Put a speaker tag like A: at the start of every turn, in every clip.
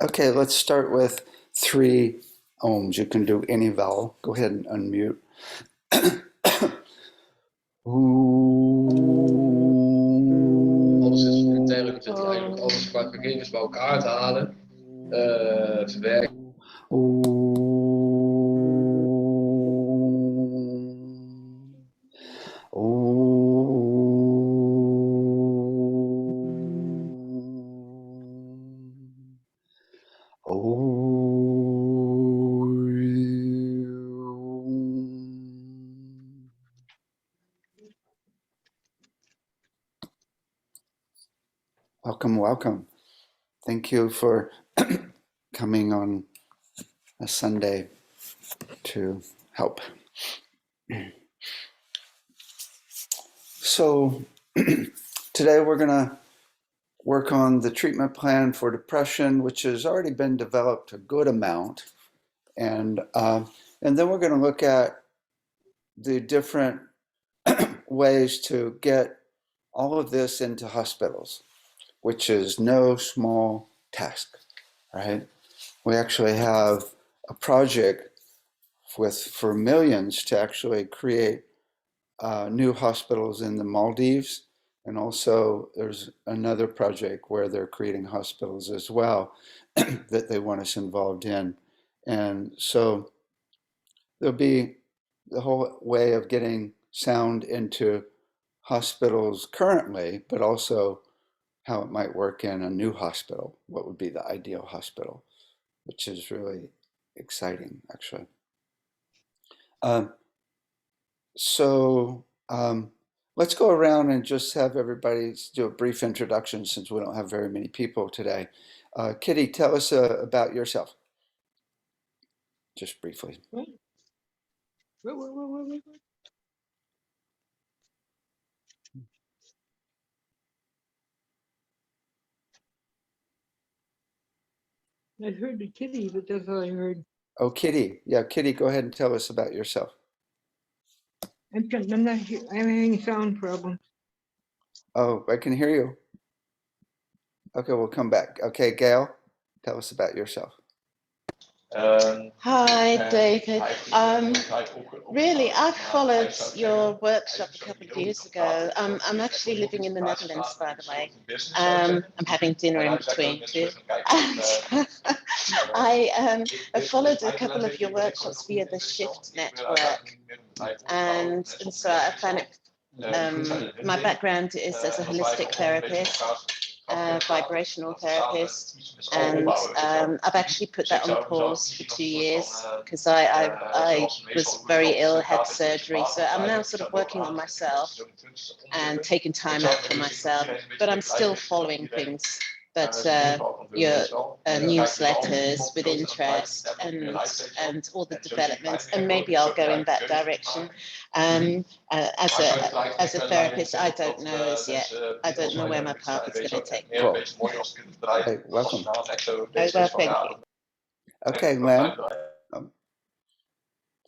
A: Okay, let's start with 3 ohms. You can do any vowel. Go ahead and unmute.
B: Alles is fundamenteel het eigenlijk alles qua gegevens bij elkaar te halen, verwerken.
A: Welcome, welcome. Thank you for coming on a Sunday to help. So today we're going to work on the treatment plan for depression, which has already been developed a good amount. And then we're going to look at the different ways to get all of this into hospitals, which is no small task, right? We actually have a project for millions to actually create new hospitals in the Maldives. And also there's another project where they're creating hospitals as well that they want us involved in. And so there'll be the whole way of getting sound into hospitals currently, but also how it might work in a new hospital. What would be the ideal hospital, which is really exciting, actually. Let's go around and just have everybody do a brief introduction since we don't have very many people today. Kitty, tell us about yourself, just briefly.
C: I heard the kitty, but that's all I heard.
A: Oh, Kitty. Yeah, Kitty, go ahead and tell us about yourself.
C: I'm not here. I'm having sound problems.
A: Oh, I can hear you. Okay, we'll come back. Okay, Gail, tell us about yourself.
D: Hi, David. Really, I followed your workshop a couple of years ago. I'm actually living in the Netherlands, by the way. I'm having dinner in between too. And I followed a couple of your workshops via the Shift network, and so I found it. My background is as a holistic therapist, vibrational therapist, and I've actually put that on pause for 2 years because I was very ill, had surgery, so I'm now sort of working on myself and taking time out for myself, but I'm still following things. But your newsletters with interest and all the developments, and maybe I'll go in that direction. As a therapist, I don't know as yet. I don't know where my path is going to take me.
A: Cool. Hey, welcome.
D: Oh, well, thank you.
A: Okay, Len,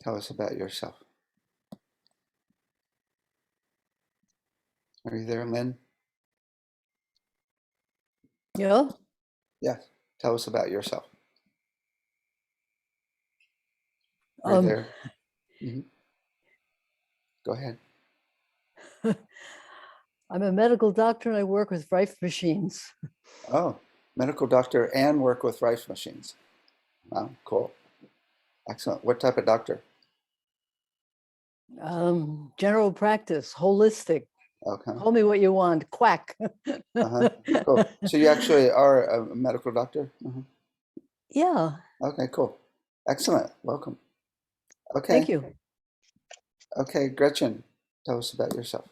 A: tell us about yourself. Are you there, Len?
C: Yeah.
A: Yes. Tell us about yourself. Are you there? Mm-hmm. Go ahead.
E: I'm a medical doctor and I work with Rife machines.
A: Oh, medical doctor and work with Rife machines. Wow, cool. Excellent. What type of doctor?
E: General practice, holistic.
A: Okay.
E: Call me what you want, quack.
A: Cool. So you actually are a medical doctor?
E: Yeah.
A: Okay, cool. Excellent. Welcome. Okay.
E: Thank you.
A: Okay, Gretchen, tell us about yourself.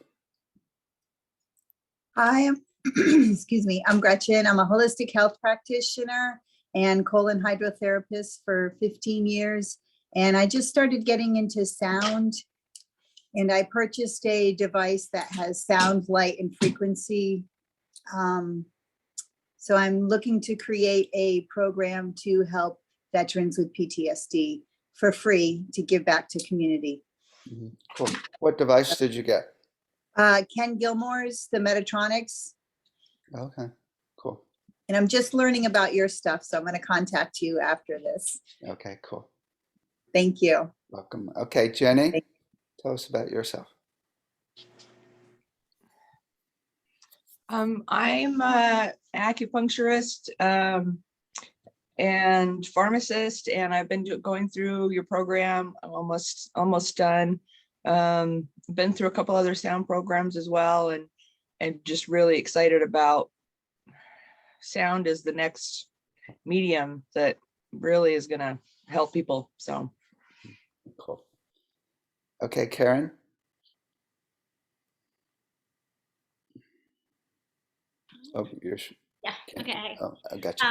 F: Hi, excuse me. I'm Gretchen. I'm a holistic health practitioner and colon hydrotherapist for 15 years. And I just started getting into sound, and I purchased a device that has sound, light, and frequency. So I'm looking to create a program to help veterans with PTSD for free to give back to community.
A: Mm-hmm. Cool. What device did you get?
F: Ken Gilmore's, the Metatronics.
A: Okay, cool.
F: And I'm just learning about your stuff, so I'm going to contact you after this.
A: Okay, cool.
F: Thank you.
A: Welcome. Okay, Jenny,
F: Thank-
A: tell us about yourself.
G: I'm an acupuncturist and pharmacist, and I've been going through your program. I'm almost done. Been through a couple other sound programs as well, and just really excited about sound as the next medium that really is going to help people. So
A: Cool. Okay, Karen. Oh, you're.
H: Yeah. Okay.
A: Oh, I got you.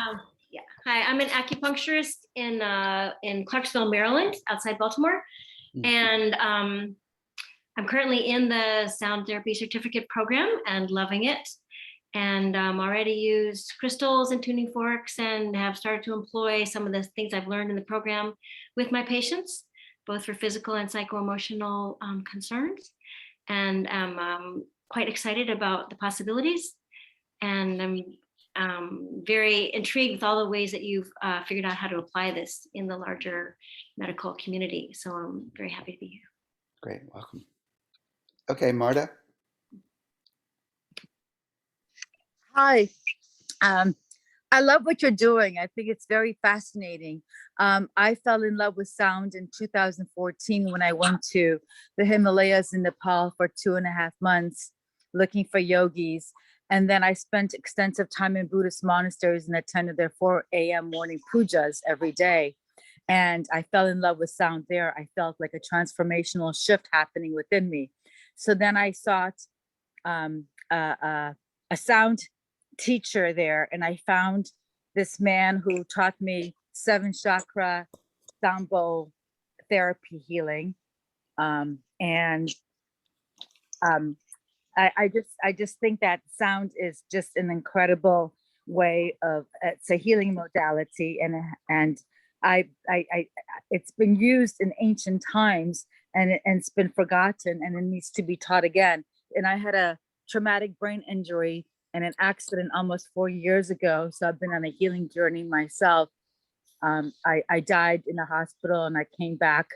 H: Yeah. Hi, I'm an acupuncturist in Clarksville, Maryland, outside Baltimore, and I'm currently in the sound therapy certificate program and loving it. And already used crystals and tuning forks, and have started to employ some of the things I've learned in the program with my patients, both for physical and psycho-emotional concerns. And I'm quite excited about the possibilities. And I'm very intrigued with all the ways that you've figured out how to apply this in the larger medical community. So I'm very happy to be here.
A: Great, welcome. Okay, Marta.
I: Hi. I love what you're doing. I think it's very fascinating. I fell in love with sound in 2014 when I went to the Himalayas in Nepal for 2.5 months looking for yogis. And then I spent extensive time in Buddhist monasteries and attended their 4 a.m. morning pujas every day. And I fell in love with sound there. I felt like a transformational shift happening within me. So then I sought a sound teacher there, and I found this man who taught me 7 chakra sound bowl therapy healing. I just think that sound is just an incredible way of, it's a healing modality, and it's been used in ancient times, and it's been forgotten, and it needs to be taught again. And I had a traumatic brain injury and an accident almost 4 years ago, so I've been on a healing journey myself. I died in a hospital, and I came back,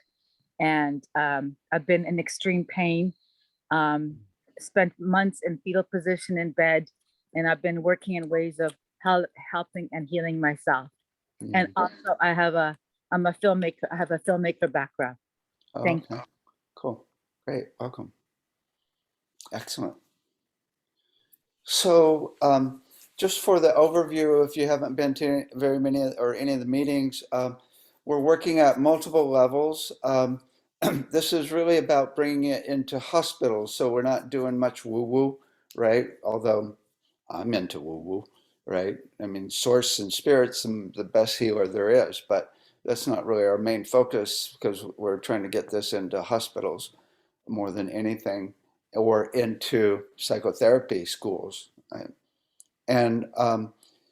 I: and I've been in extreme pain. Spent months in fetal position in bed, and I've been working in ways of helping and healing myself. And also I'm a filmmaker. I have a filmmaker background.
A: Oh,
I: Thank
A: okay. Cool. Great. Welcome. Excellent. So just for the overview, if you haven't been to very many or any of the meetings, we're working at multiple levels. This is really about bringing it into hospitals. So we're not doing much woo-woo, right? Although I'm into woo-woo, right? I mean, source and spirit's the best healer there is, but that's not really our main focus, because we're trying to get this into hospitals more than anything, or into psychotherapy schools, right? And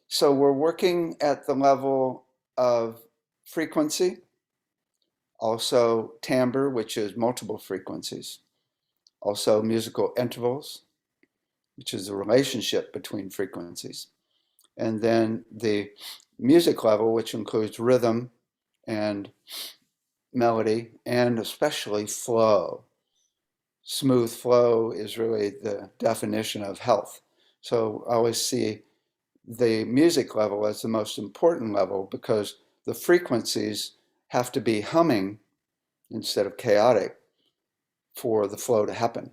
A: so we're working at the level of frequency, also timbre, which is multiple frequencies, also musical intervals, which is the relationship between frequencies, and then the music level, which includes rhythm and melody, and especially flow. Smooth flow is really the definition of health. So I always see the music level as the most important level, because the frequencies have to be humming instead of chaotic for the flow to happen,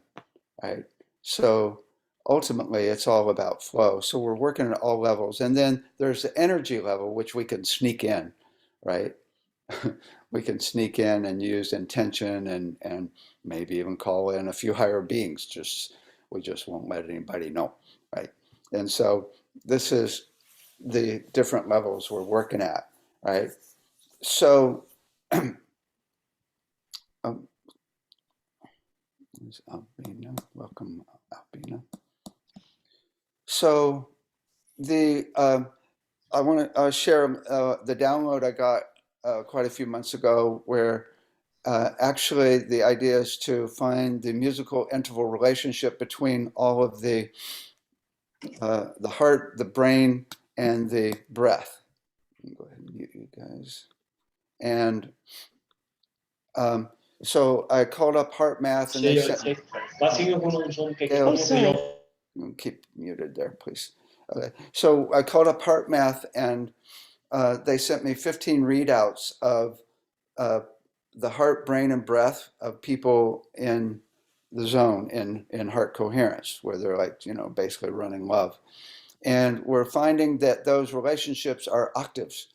A: right? So ultimately it's all about flow. So we're working at all levels. And then there's the energy level, which we can sneak in, right? We can sneak in and use intention, and maybe even call in a few higher beings. We just won't let anybody know, right? And so this is the different levels we're working at, right? So Albina, welcome, Albina. So I want to share the download I got quite a few months ago, where actually the idea is to find the musical interval relationship between all of the heart, the brain, and the breath. Let me go ahead and mute you guys. And so I called up Heart Math, and they sent.
D: Oh, sorry.
A: Keep muted there, please. Okay. So I called up Heart Math, and they sent me 15 readouts of the heart, brain, and breath of people in the zone in heart coherence, where they're like, basically running love. And we're finding that those relationships are octaves.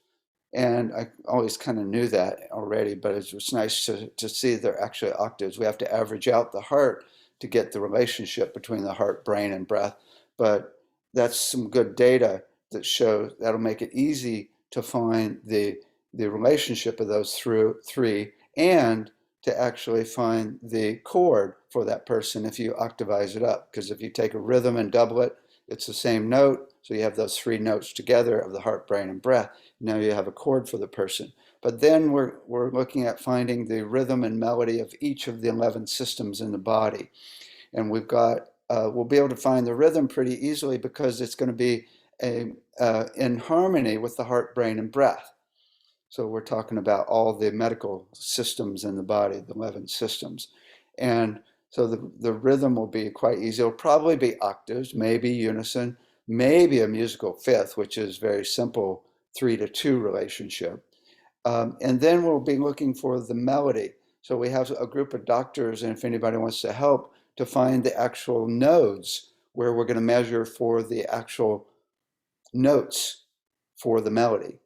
A: And I always kind of knew that already, but it was nice to see they're actually octaves. We have to average out the heart to get the relationship between the heart, brain, and breath. But that's some good data that shows that'll make it easy to find the relationship of those three, and to actually find the chord for that person if you octavize it up. Because if you take a rhythm and double it, it's the same note. So you have those 3 notes together of the heart, brain, and breath. Now you have a chord for the person. But then we're looking at finding the rhythm and melody of each of the 11 systems in the body. And we'll be able to find the rhythm pretty easily, because it's going to be in harmony with the heart, brain, and breath. So we're talking about all the medical systems in the body, the 11 systems. And so the rhythm will be quite easy. It'll probably be octaves, maybe unison, maybe a musical fifth, which is very simple 3-2 relationship. And then we'll be looking for the melody. So we have a group of doctors, and if anybody wants to help, to find the actual nodes where we're going to measure for the actual notes for the melody,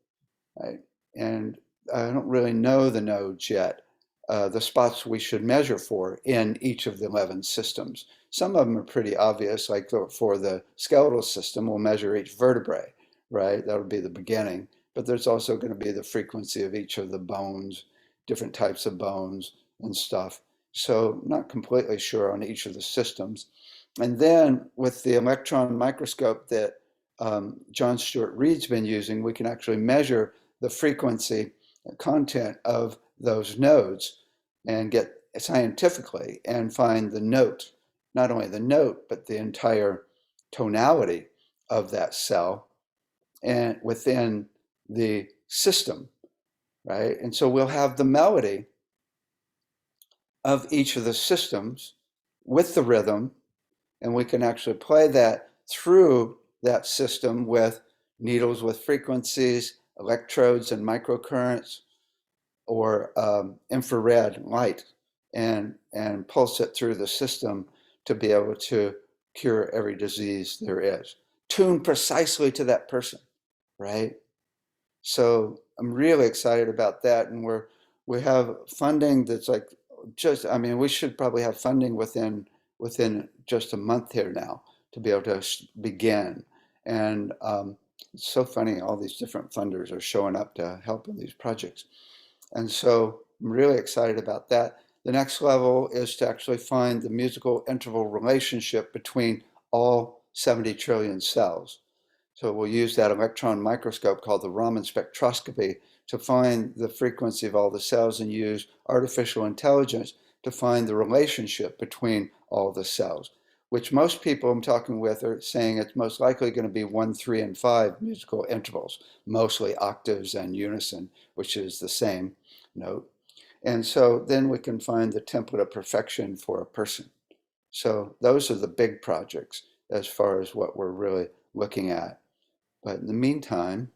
A: right? And I don't really know the nodes yet, the spots we should measure for in each of the 11 systems. Some of them are pretty obvious, like for the skeletal system, we'll measure each vertebrae, right? That'll be the beginning. But there's also going to be the frequency of each of the bones, different types of bones and stuff. So not completely sure on each of the systems. And then with the electron microscope that John Stuart Reid's been using, we can actually measure the frequency content of those nodes and get scientifically and find the note, not only the note, but the entire tonality of that cell and within the system, right? And so we'll have the melody of each of the systems with the rhythm, and we can actually play that through that system with needles with frequencies, electrodes and microcurrents, or infrared light, and pulse it through the system to be able to cure every disease there is, tuned precisely to that person, right? So I'm really excited about that, and we have funding that's like we should probably have funding within just a month here now to be able to begin. And it's so funny, all these different funders are showing up to help in these projects. And so I'm really excited about that. The next level is to actually find the musical interval relationship between all 70 trillion cells. So we'll use that electron microscope called the Raman spectroscopy to find the frequency of all the cells, and use artificial intelligence to find the relationship between all the cells, which most people I'm talking with are saying it's most likely going to be 1, 3, and 5 musical intervals, mostly octaves and unison, which is the same note. And so then we can find the template of perfection for a person. So those are the big projects as far as what we're really looking at. But in the meantime,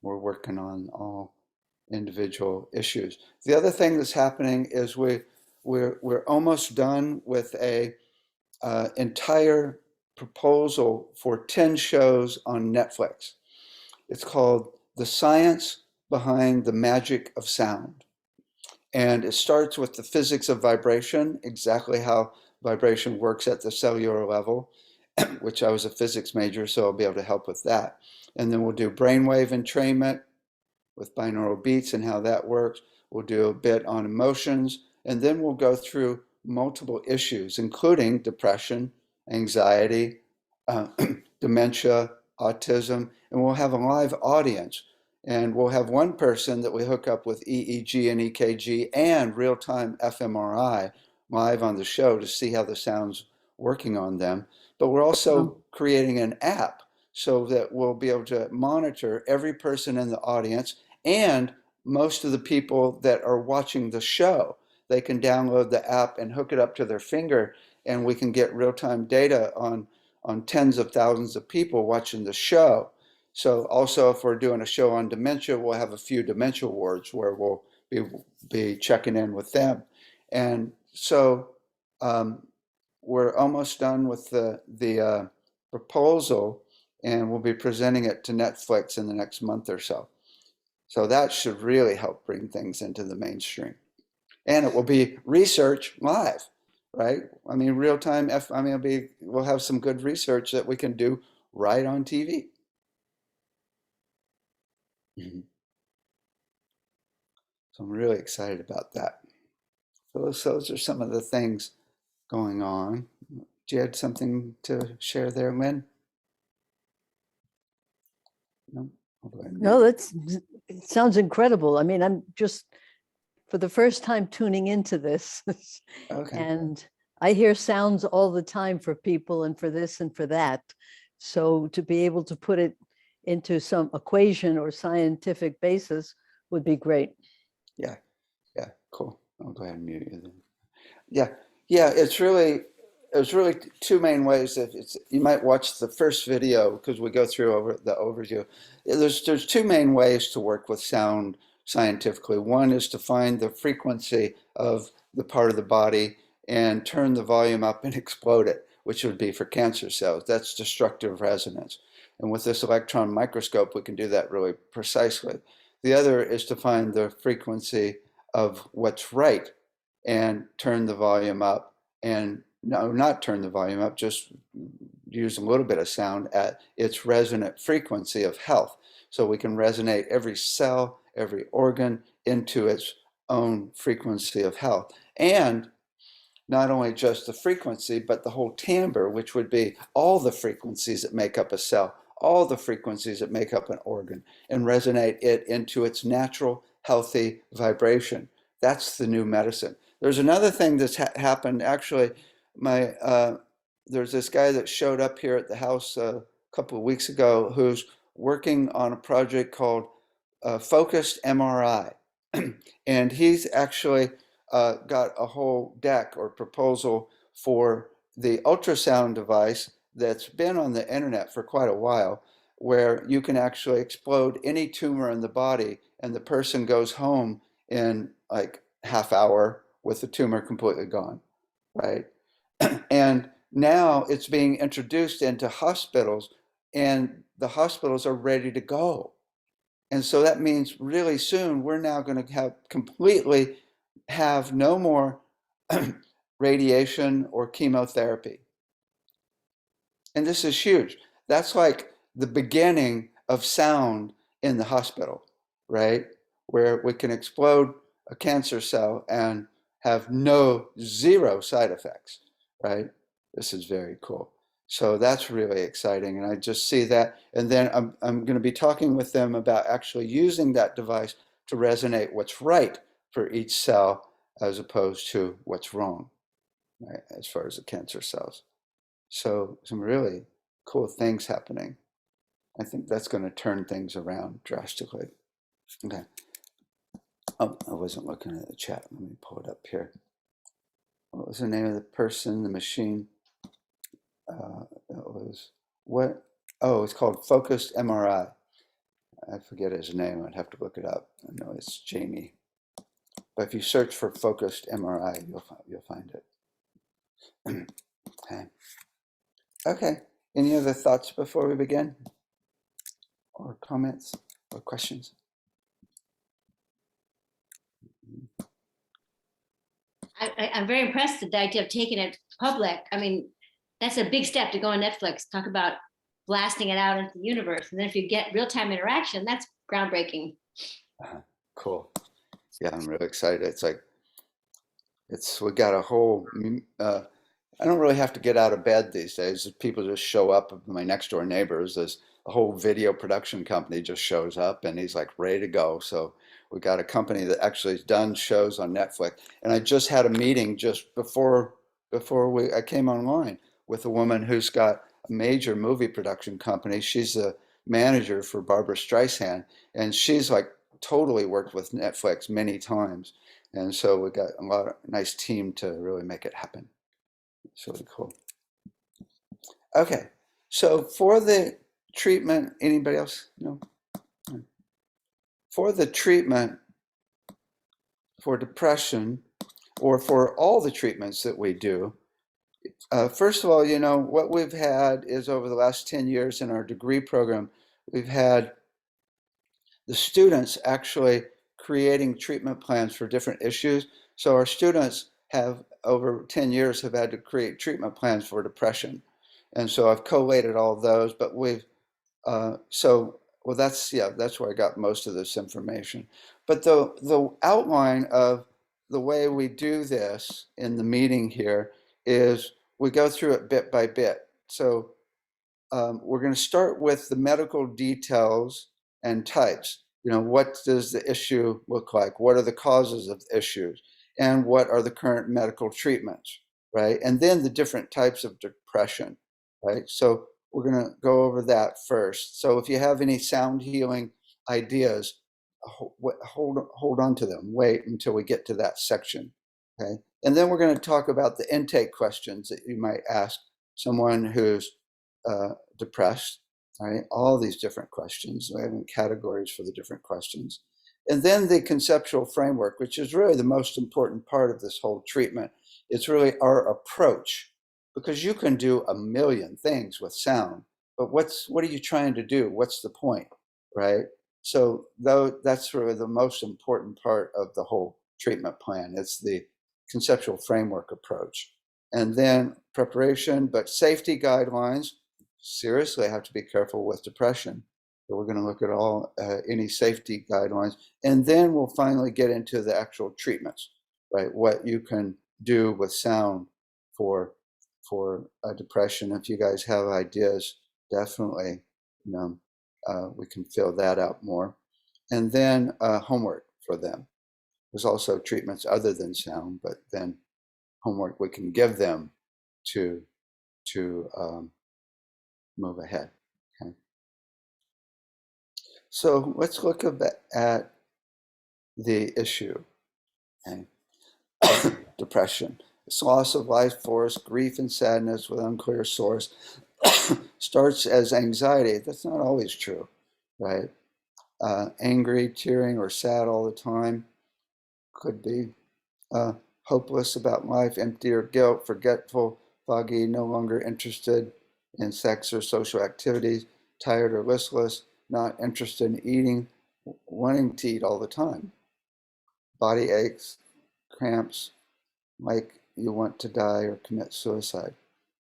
A: we're working on all individual issues. The other thing that's happening is we're almost done with a entire proposal for 10 shows on Netflix. It's called The Science Behind the Magic of Sound. And it starts with the physics of vibration, exactly how vibration works at the cellular level, which I was a physics major, so I'll be able to help with that. And then we'll do brainwave entrainment with binaural beats and how that works. We'll do a bit on emotions, and then we'll go through multiple issues, including depression, anxiety, dementia, autism, and we'll have a live audience. And we'll have one person that we hook up with EEG and EKG and real-time fMRI live on the show to see how the sound's working on them. But we're also creating an app so that we'll be able to monitor every person in the audience and most of the people that are watching the show. They can download the app and hook it up to their finger, and we can get real-time data on tens of thousands of people watching the show. So also, if we're doing a show on dementia, we'll have a few dementia wards where we'll be checking in with them. And so we're almost done with the proposal, and we'll be presenting it to Netflix in the next month or so. So that should really help bring things into the mainstream. And it will be research live, right? I mean, real time, we'll have some good research that we can do right on TV. Mm-hmm. So I'm really excited about that. So those are some of the things going on. Do you have something to share there, Lynn? No?
E: No, it sounds incredible. I mean, I'm just for the first time tuning into this.
A: Okay.
E: And I hear sounds all the time for people and for this and for that. So to be able to put it into some equation or scientific basis would be great.
A: Yeah, cool. I'll go ahead and mute you then. Yeah, it's really two main ways that you might watch the first video because we go through the overview. There's two main ways to work with sound scientifically. One is to find the frequency of the part of the body and turn the volume up and explode it, which would be for cancer cells. That's destructive resonance. And with this electron microscope, we can do that really precisely. The other is to find the frequency of what's right and turn the volume up, and no, not turn the volume up, just use a little bit of sound at its resonant frequency of health. So we can resonate every cell, every organ into its own frequency of health. And not only just the frequency, but the whole timbre, which would be all the frequencies that make up a cell, all the frequencies that make up an organ, and resonate it into its natural, healthy vibration. That's the new medicine. There's another thing that's happened. Actually, there's this guy that showed up here at the house a couple of weeks ago who's working on a project called Focused MRI. And he's actually got a whole deck or proposal for the ultrasound device that's been on the internet for quite a while, where you can actually explode any tumor in the body and the person goes home in like half hour with the tumor completely gone, right? And now it's being introduced into hospitals, and the hospitals are ready to go. And so that means really soon we're now going to completely have no more radiation or chemotherapy. And this is huge. That's like the beginning of sound in the hospital, right? Where we can explode a cancer cell and have zero side effects, right? This is very cool. So that's really exciting. And I just see that. And then I'm going to be talking with them about actually using that device to resonate what's right for each cell as opposed to what's wrong, right, as far as the cancer cells. So some really cool things happening. I think that's going to turn things around drastically. Okay. Oh, I wasn't looking at the chat. Let me pull it up here. What was the name of the person, the machine? It was what? Oh, it's called Focused MRI. I forget his name. I'd have to look it up. I know it's Jamie. But if you search for Focused MRI, you'll find it. Okay. Any other thoughts before we begin? Or comments or questions?
H: I'm very impressed with the idea of taking it public. I mean, that's a big step to go on Netflix, talk about blasting it out into the universe. And then if you get real-time interaction, that's groundbreaking.
A: Cool. Yeah, I'm really excited. It's like, we got a whole, I don't really have to get out of bed these days. People just show up. My next door neighbors, there's a whole video production company just shows up and he's like ready to go. So we got a company that actually has done shows on Netflix. And I just had a meeting just before I came online with a woman who's got major movie production company. She's a manager for Barbara Streisand, and she's like totally worked with Netflix many times. And so we got a nice team to really make it happen. It's really cool. Okay, so for the treatment, anybody else? No? For the treatment for depression, or for all the treatments that we do, first of all, you know, what we've had is over the last 10 years in our degree program, we've had the students actually creating treatment plans for different issues. So our students have, over 10 years, have had to create treatment plans for depression. And so I've collated all those, but we've, well, that's where I got most of this information. But the outline of the way we do this in the meeting here is we go through it bit by bit. So we're going to start with the medical details and types. You know, what does the issue look like? What are the causes of the issues? And what are the current medical treatments, right? And then the different types of depression, right? So we're going to go over that first. So if you have any sound healing ideas, hold on to them. Wait until we get to that section, okay? And then we're going to talk about the intake questions that you might ask someone who's depressed, right? All these different questions. We have categories for the different questions. And then the conceptual framework, which is really the most important part of this whole treatment. It's really our approach, because you can do a million things with sound, but what are you trying to do? What's the point, right? So that's really the most important part of the whole treatment plan. It's the conceptual framework approach. And then preparation, but safety guidelines. Seriously, I have to be careful with depression. So we're going to look at all any safety guidelines, and then we'll finally get into the actual treatments, right? What you can do with sound for depression. If you guys have ideas, definitely, you know, we can fill that out more. And then homework for them. There's also treatments other than sound, but then homework we can give them to move ahead. Okay. So let's look at the issue. Okay. Depression. It's loss of life force, grief and sadness with unclear source. Starts as anxiety. That's not always true, right? Angry, tearing, or sad all the time. Could be hopeless about life, empty or guilt, forgetful, foggy, no longer interested in sex or social activities, tired or listless, not interested in eating, wanting to eat all the time. Body aches, cramps, like you want to die or commit suicide.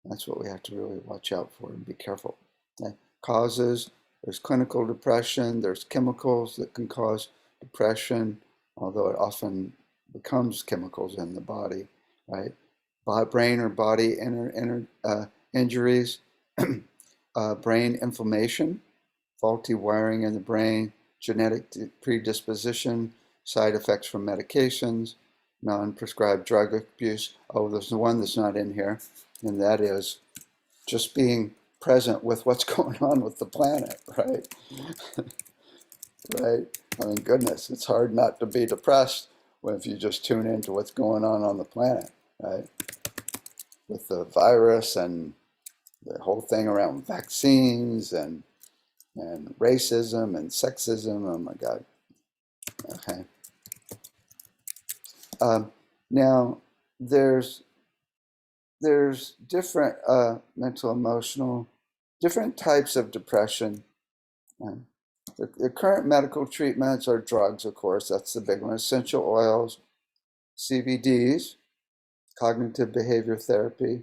A: That's what we have to really watch out for and be careful. Okay. Causes, there's clinical depression, there's chemicals that can cause depression, although it often becomes chemicals in the body, right? Brain or body injuries, brain inflammation, faulty wiring in the brain, genetic predisposition, side effects from medications, non-prescribed drug abuse. Oh, there's the one that's not in here, and that is just being present with what's going on with the planet, right? Right? I mean, goodness, it's hard not to be depressed if you just tune into what's going on the planet, right? With the virus and the whole thing around vaccines and racism and sexism. Oh my God. Okay. Now, there's different mental, emotional, different types of depression. The current medical treatments are drugs, of course. That's the big one. Essential oils, CBDs, cognitive behavior therapy,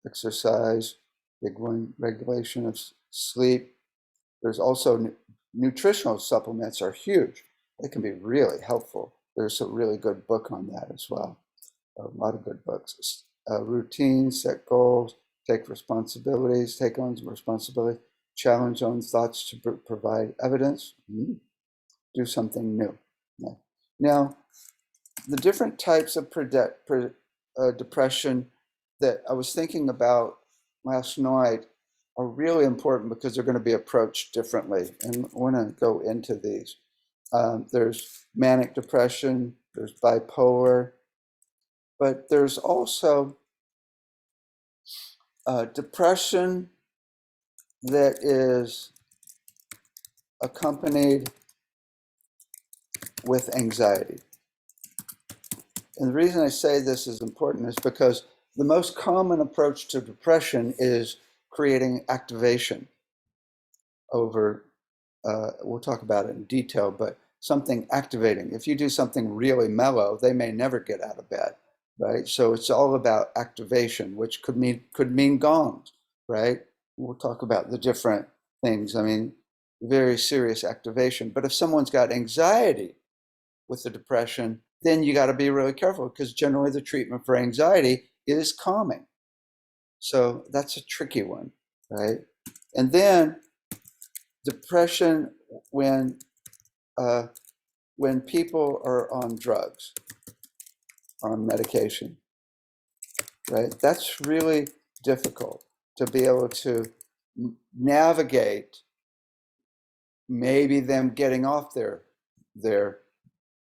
A: exercise, big one, regulation of sleep. There's also nutritional supplements are huge. They can be really helpful. There's a really good book on that as well. A lot of good books. Routines, set goals, take responsibilities, take on responsibility, challenge own thoughts to provide evidence, do something new. Now, the different types of depression that I was thinking about last night, are really important because they're going to be approached differently. And I want to go into these. There's manic depression, there's bipolar, but there's also depression that is accompanied with anxiety. And the reason I say this is important is because the most common approach to depression is creating activation over, we'll talk about it in detail, but something activating. If you do something really mellow, they may never get out of bed, right? So it's all about activation, which could mean gongs, right? We'll talk about the different things. I mean, very serious activation. But if someone's got anxiety with the depression, then you got to be really careful because generally the treatment for anxiety is calming. So that's a tricky one, right? And then depression when people are on drugs, on medication, right? That's really difficult to be able to navigate maybe them getting off their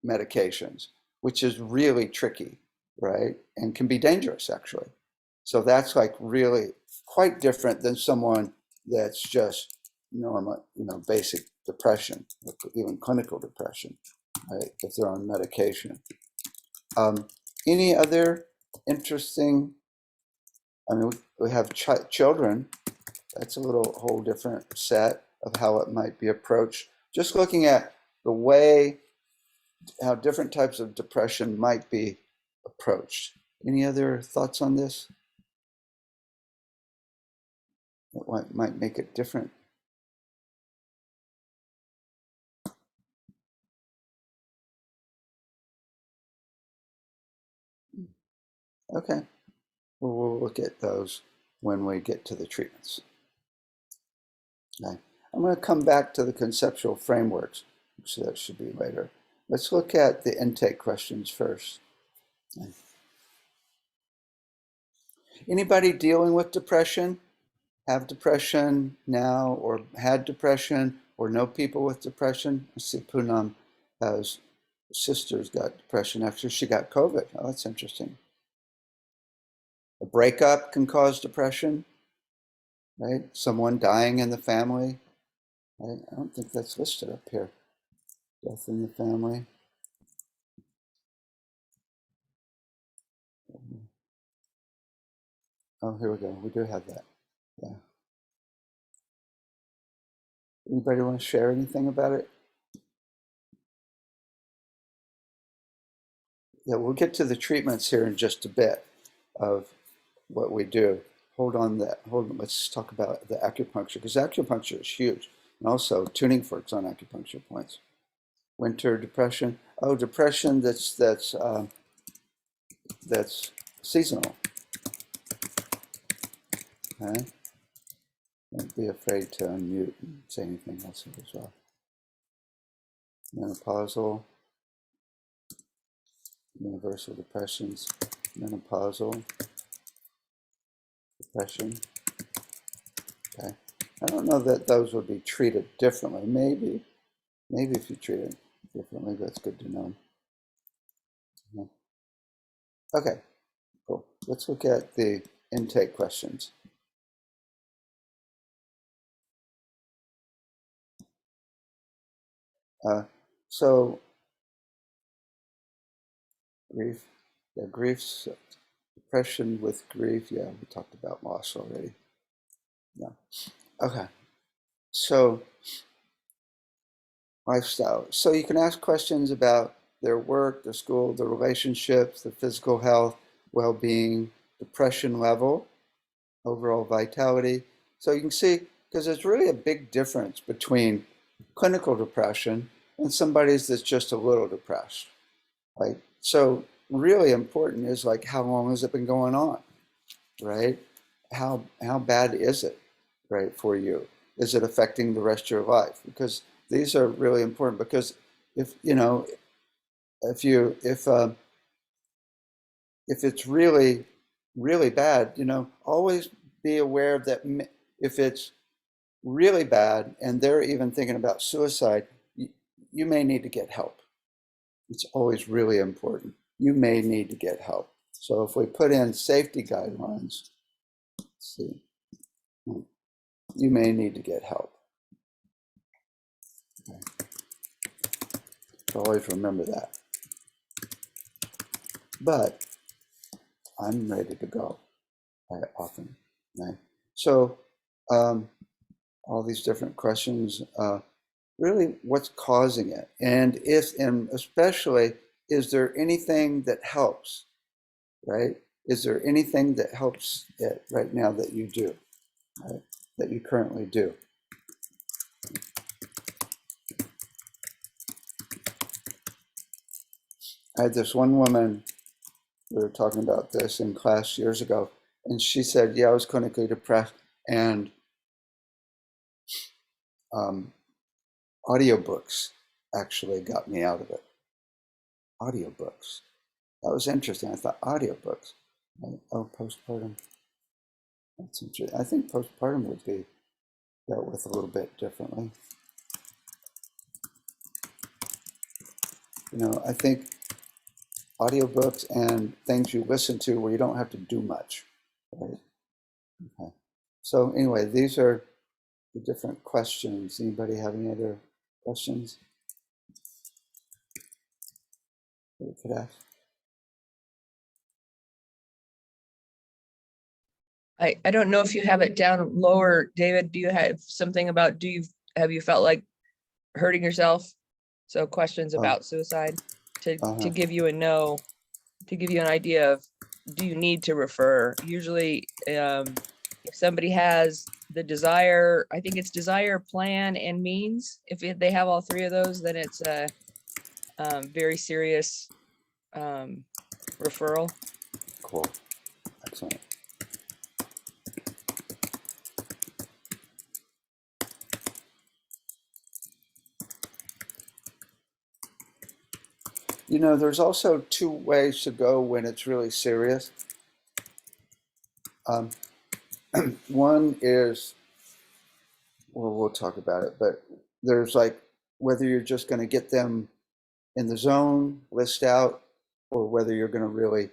A: medications, which is really tricky, right? And can be dangerous, actually. So that's like really quite different than someone that's just normal, basic depression, even clinical depression, right? If they're on medication. Any other interesting, I mean, we have children. That's a whole different set of how it might be approached. Just looking at the way how different types of depression might be approached. Any other thoughts on this? What might make it different? Okay, well, we'll look at those when we get to the treatments. Okay. I'm going to come back to the conceptual frameworks, so that should be later. Let's look at the intake questions first. Okay. Anybody dealing with depression? Have depression now, or had depression, or know people with depression? I see Poonam has sister's got depression after she got COVID. Oh, that's interesting. A breakup can cause depression, right? Someone dying in the family. Right? I don't think that's listed up here. Death in the family. Oh, here we go. We do have that. Yeah. Anybody want to share anything about it? Yeah, we'll get to the treatments here in just a bit of what we do. Hold on, let's talk about the acupuncture, because acupuncture is huge. And also tuning forks on acupuncture points. Winter depression. Oh, depression that's seasonal. Okay. Don't be afraid to unmute and say anything else as well. Menopausal. Universal depressions. Menopausal depression. Okay. I don't know that those would be treated differently. Maybe if you treat it differently, that's good to know. Yeah. Okay, cool. Let's look at the intake questions. So grief, yeah, grief's depression with grief. Yeah, we talked about loss already. Yeah. Okay. So lifestyle. So you can ask questions about their work, their school, their relationships, their physical health, well-being, depression level, overall vitality. So you can see, because there's really a big difference between clinical depression and somebody that's just a little depressed, right? So really important is like, how long has it been going on, right? How bad is it, right, for you? Is it affecting the rest of your life? Because these are really important, because if it's really, really bad, always be aware that if it's really bad and they're even thinking about suicide, you may need to get help. It's always really important. You may need to get help. So if we put in safety guidelines, let's see, you may need to get help. Okay. So always remember that. But I'm ready to go. I often, right? So all these different questions, really what's causing it? And especially, is there anything that helps, right? Is there anything that helps it right now that you do, right? That you currently do? I had this one woman, we were talking about this in class years ago, and she said, yeah, I was clinically depressed, and audiobooks actually got me out of it. Audiobooks. That was interesting. I thought, audiobooks. Oh, postpartum. That's interesting. I think postpartum would be dealt with a little bit differently. You know, I think audiobooks and things you listen to where you don't have to do much, right? Okay. So anyway, these are the different questions. Anybody have any other questions that we could ask?
G: I don't know if you have it down lower, David. Do you have something about, have you felt like hurting yourself? So questions about suicide to give you to give you an idea of, do you need to refer? Usually, if somebody has the desire, I think it's desire, plan, and means. If they have all three of those, then it's a very serious referral.
A: Cool. Excellent. You know, there's also two ways to go when it's really serious. One is, well, we'll talk about it, but there's like whether you're just going to get them in the zone, list out, or whether you're going to really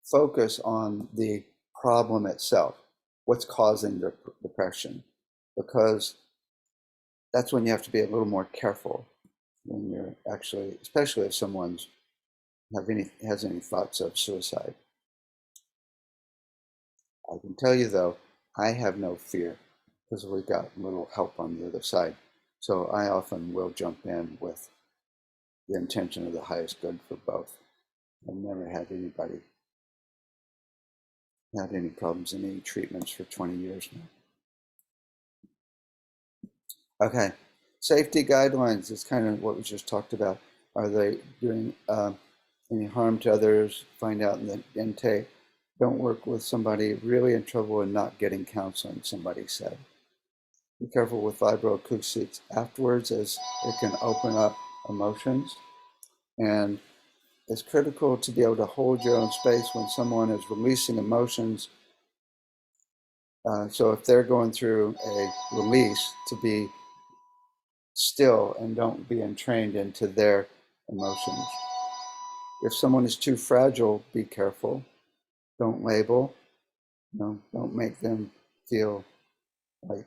A: focus on the problem itself, what's causing the depression, because that's when you have to be a little more careful when you're actually, especially if someone's has any thoughts of suicide. I can tell you though, I have no fear because we got a little help on the other side. So I often will jump in with the intention of the highest good for both. I've never had anybody had any problems in any treatments for 20 years now. Okay, safety guidelines is kind of what we just talked about. Are they doing any harm to others? Find out in the intake. Don't work with somebody really in trouble and not getting counseling, somebody said. Be careful with vibroacoustics afterwards, as it can open up emotions. And it's critical to be able to hold your own space when someone is releasing emotions. So if they're going through a release, to be still and don't be entrained into their emotions. If someone is too fragile, be careful. Don't label. Don't make them feel like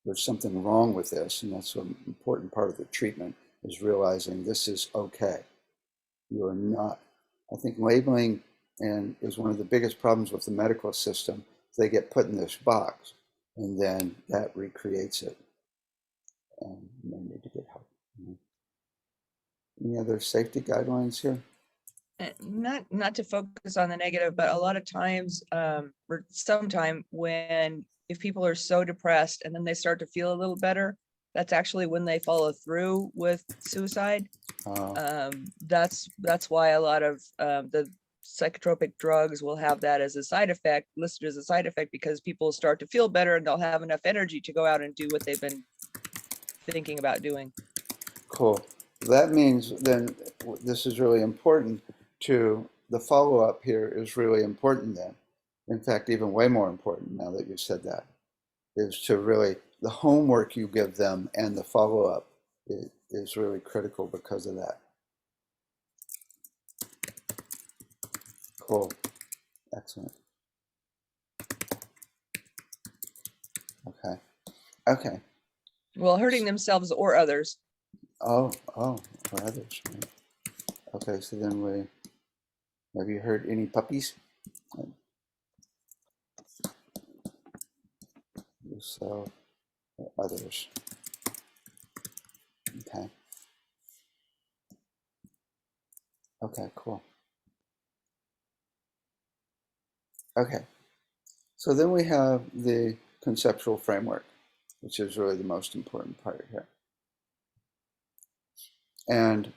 A: there's something wrong with this. And that's an important part of the treatment, is realizing this is okay. You are not. I think labeling is one of the biggest problems with the medical system. They get put in this box, and then that recreates it. And they need to get help. Any other safety guidelines here?
G: Not to focus on the negative, but a lot of times, or sometime when, if people are so depressed and then they start to feel a little better, that's actually when they follow through with suicide. That's why a lot of the psychotropic drugs will have that as a side effect, listed as a side effect, because people start to feel better and they'll have enough energy to go out and do what they've been thinking about doing.
A: Cool. That means then this is really important to the follow-up here is really important then. In fact, even way more important now that you said that. is to really, the homework you give them and the follow-up is really critical because of that. Cool. Excellent. Okay. Okay.
G: Well, hurting themselves or others.
A: Oh, or others. Right. Okay, so then have you heard any puppies? So others. Okay. Okay, cool. Okay. So then we have the conceptual framework, which is really the most important part here. And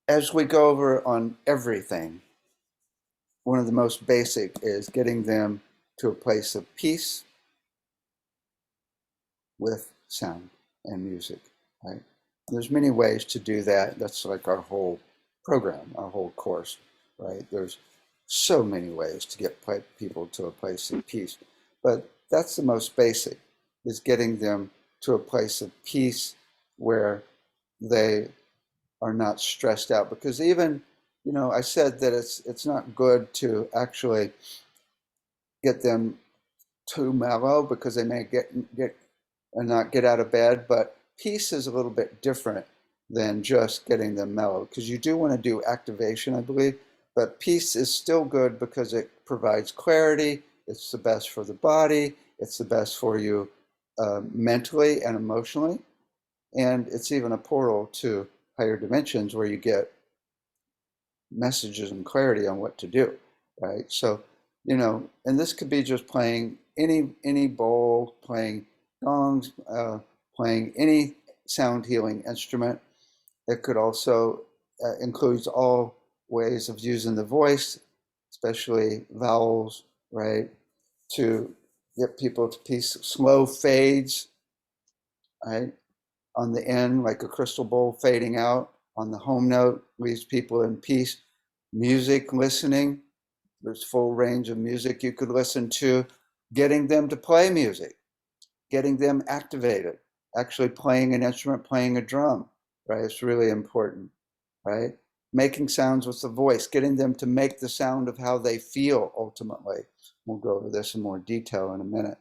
A: as we go over on everything, one of the most basic is getting them to a place of peace with sound and music, right? There's many ways to do that. That's like our whole program, our whole course, right? There's so many ways to get people to a place of peace. But that's the most basic, is getting them to a place of peace where they are not stressed out. Because even, I said that it's not good to actually get them too mellow because they may get and not get out of bed. But peace is a little bit different than just getting them mellow, because you do want to do activation, I believe. But peace is still good because it provides clarity. It's the best for the body. It's the best for you mentally and emotionally. And it's even a portal to higher dimensions where you get messages and clarity on what to do, right? So, and this could be just playing any bowl, playing gongs, playing any sound healing instrument. It could also includes all ways of using the voice, especially vowels, right? To get people to peace. Slow fades, right? On the end, like a crystal bowl fading out on the home note, leaves people in peace. Music listening, there's full range of music you could listen to. Getting them to play music, getting them activated, actually playing an instrument, playing a drum, right? It's really important, right? Making sounds with the voice, getting them to make the sound of how they feel ultimately. We'll go over this in more detail in a minute.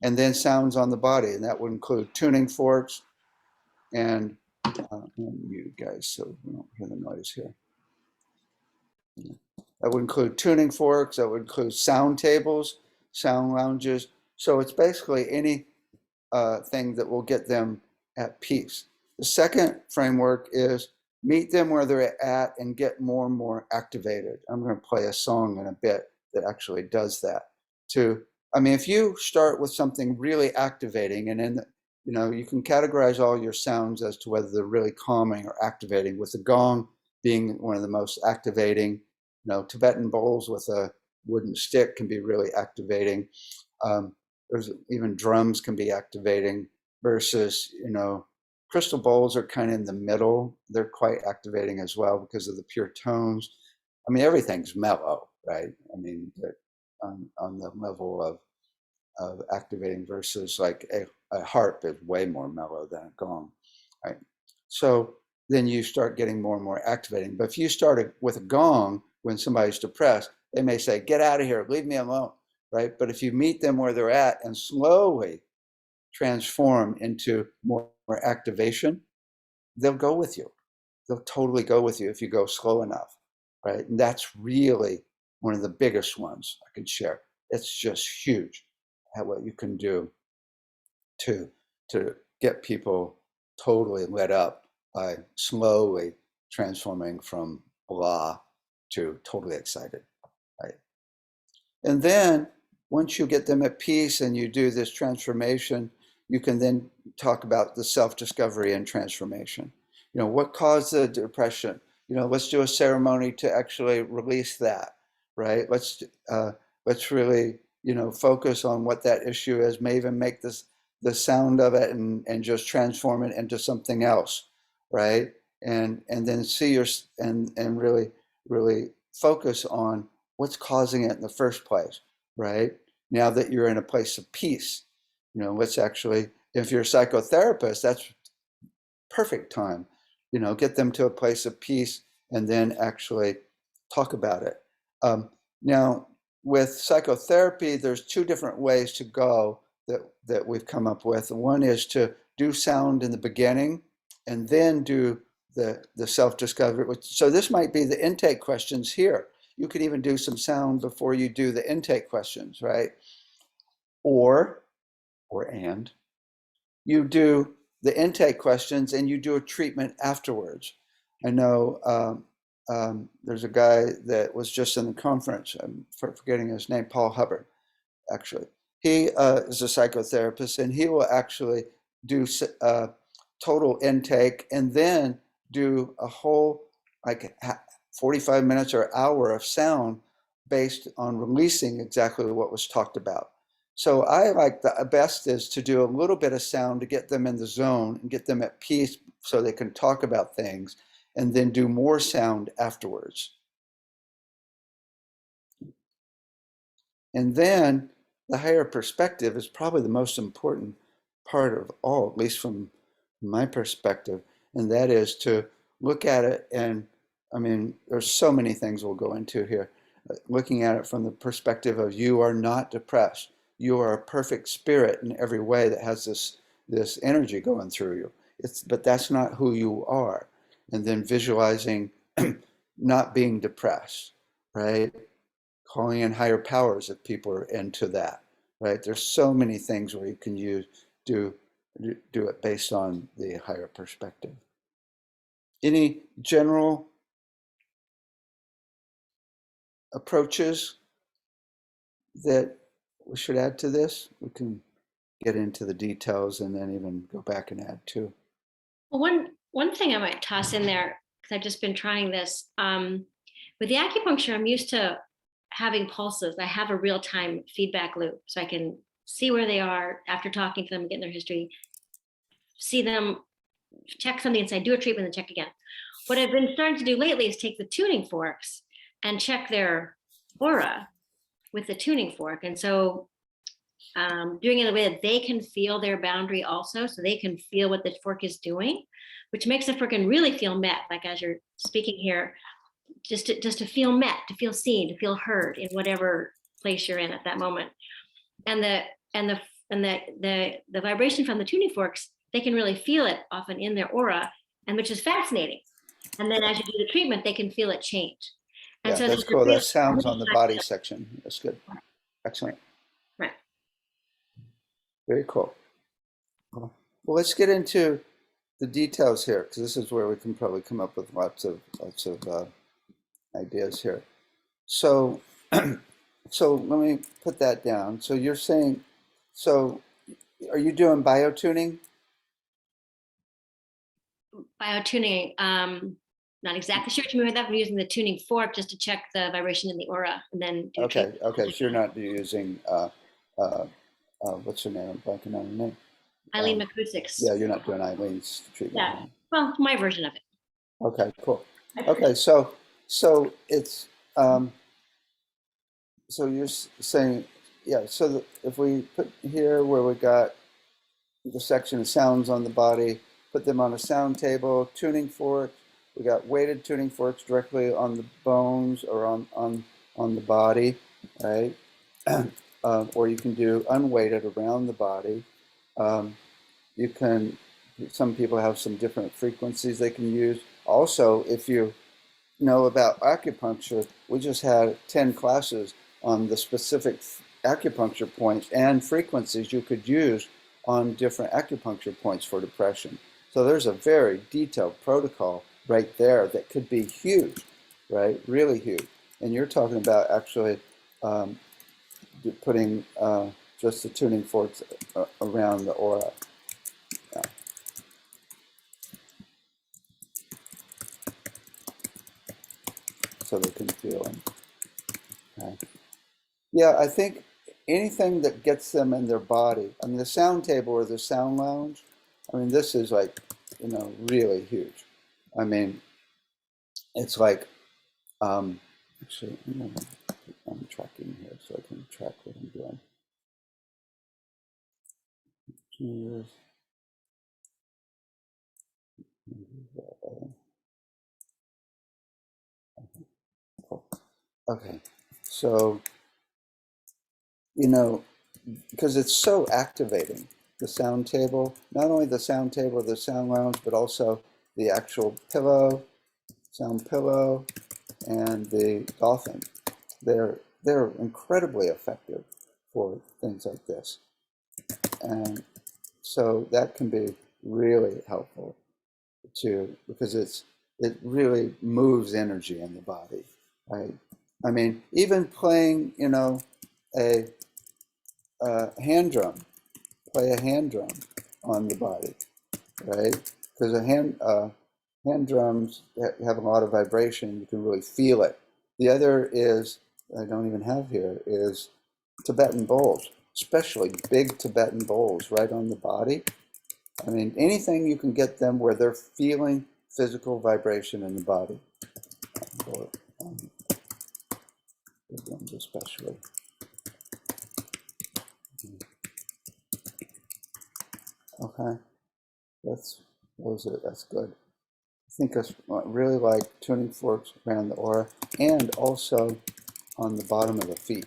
A: And then sounds on the body, and that would include tuning forks and you guys so we don't hear the noise here. That would include tuning forks, that would include sound tables, sound lounges. So it's basically any thing that will get them at peace. The second framework is meet them where they're at and get more and more activated. I'm going to play a song in a bit that actually does that. If you start with something really activating, and then you can categorize all your sounds as to whether they're really calming or activating, with the gong being one of the most activating. Tibetan bowls with a wooden stick can be really activating. There's even drums can be activating versus, crystal bowls are kind of in the middle. They're quite activating as well because of the pure tones. Everything's mellow, right? On the level of activating versus like a harp is way more mellow than a gong, right? So then you start getting more and more activating. But if you started with a gong when somebody's depressed, they may say, get out of here, leave me alone, right? But if you meet them where they're at and slowly transform into more activation, they'll go with you. They'll totally go with you if you go slow enough, right? And that's really one of the biggest ones I can share. It's just huge what you can do to get people totally lit up by slowly transforming from blah to totally excited, right? And then once you get them at peace and you do this transformation, you can then talk about the self-discovery and transformation. What caused the depression? Let's do a ceremony to actually release that, right? Let's really, focus on what that issue is, may even make the sound of it and just transform it into something else, right? And then see and really focus on what's causing it in the first place, right? now that you're in a place of peace. You know, let's actually, if you're a psychotherapist, that's perfect time. You know, get them to a place of peace and then actually talk about it. Now, with psychotherapy, there's two different ways to go that we've come up with. One is to do sound in the beginning and then do the self-discovery. So this might be the intake questions here. You could even do some sound before you do the intake questions, right? And you do the intake questions and you do a treatment afterwards. I know there's a guy that was just in the conference, I'm forgetting his name, Paul Hubbard, actually. He is a psychotherapist, and he will actually do total intake and then do a whole, like 45 minutes or an hour of sound based on releasing exactly what was talked about. So I like the best is to do a little bit of sound to get them in the zone and get them at peace so they can talk about things, and then do more sound afterwards. And then the higher perspective is probably the most important part of all, at least from my perspective, and that is to look at it. And I mean, there's so many things we'll go into here. Looking at it from the perspective of you are not depressed. You are a perfect spirit in every way that has this energy going through you. But that's not who you are. And then visualizing not being depressed, right? Calling in higher powers if people are into that, right? There's so many things where you can do it based on the higher perspective. Any general approaches that we should add to this? We can get into the details and then even go back and add too.
H: Well, one thing I might toss in there, because I've just been trying this, with the acupuncture, I'm used to having pulses. I have a real-time feedback loop, so I can see where they are after talking to them, getting their history, see them, check something and say, do a treatment and check again. What I've been starting to do lately is take the tuning forks and check their aura with the tuning fork. And so doing it in a way that they can feel their boundary also, so they can feel what the fork is doing, which makes the fork really feel met, like as you're speaking here, just to feel met, to feel seen, to feel heard in whatever place you're in at that moment. And the vibration from the tuning forks, they can really feel it often in their aura, and which is fascinating. And then as you do the treatment, they can feel it change. And
A: Yeah,
H: so
A: that's cool. That sounds on the body section. That's good. Excellent.
H: Right.
A: Very cool. Well, let's get into the details here, because this is where we can probably come up with lots of ideas here. So, so let me put that down. So you're saying, so are you doing biotuning?
H: Biotuning, not exactly sure what you mean by that. I'm using the tuning fork just to check the vibration in the aura, and then do
A: Okay, okay. So you're not using what's her name? I'm blanking on her name.
H: Eileen McCrusick's.
A: Yeah, you're not doing Eileen's treatment.
H: Yeah, well, my version of it.
A: Okay, cool. Okay, so it's so you're saying, yeah. So if we put here where we got the section of sounds on the body, put them on a sound table, tuning fork. We got weighted tuning forks directly on the bones or on the body, right? Or you can do unweighted around the body. You can, some people have some different frequencies they can use. Also, if you know about acupuncture, we just had 10 classes on the specific acupuncture points and frequencies you could use on different acupuncture points for depression. So there's a very detailed protocol right there that could be huge, right? Really huge. And you're talking about actually putting just the tuning forks around the aura. Yeah. So they can feel them. Okay. Yeah, I think anything that gets them in their body. I mean, the sound table or the sound lounge, I mean, this is like, you know, really huge. I mean, it's like, actually, I'm tracking here so I can track what I'm doing. Okay, so, because it's so activating, the sound table, not only the sound table, the sound lounge, but also the actual pillow, sound pillow, and the dolphin. They're incredibly effective for things like this. And so that can be really helpful too, because it really moves energy in the body, right? I mean, even playing, a hand drum, play a hand drum on the body, right? Because hand drums have a lot of vibration. You can really feel it. The other is, I don't even have here, is Tibetan bowls, especially big Tibetan bowls right on the body. I mean, anything you can get them where they're feeling physical vibration in the body. Or, big ones especially. Okay, that's good. I think I really like tuning forks around the aura and also on the bottom of the feet.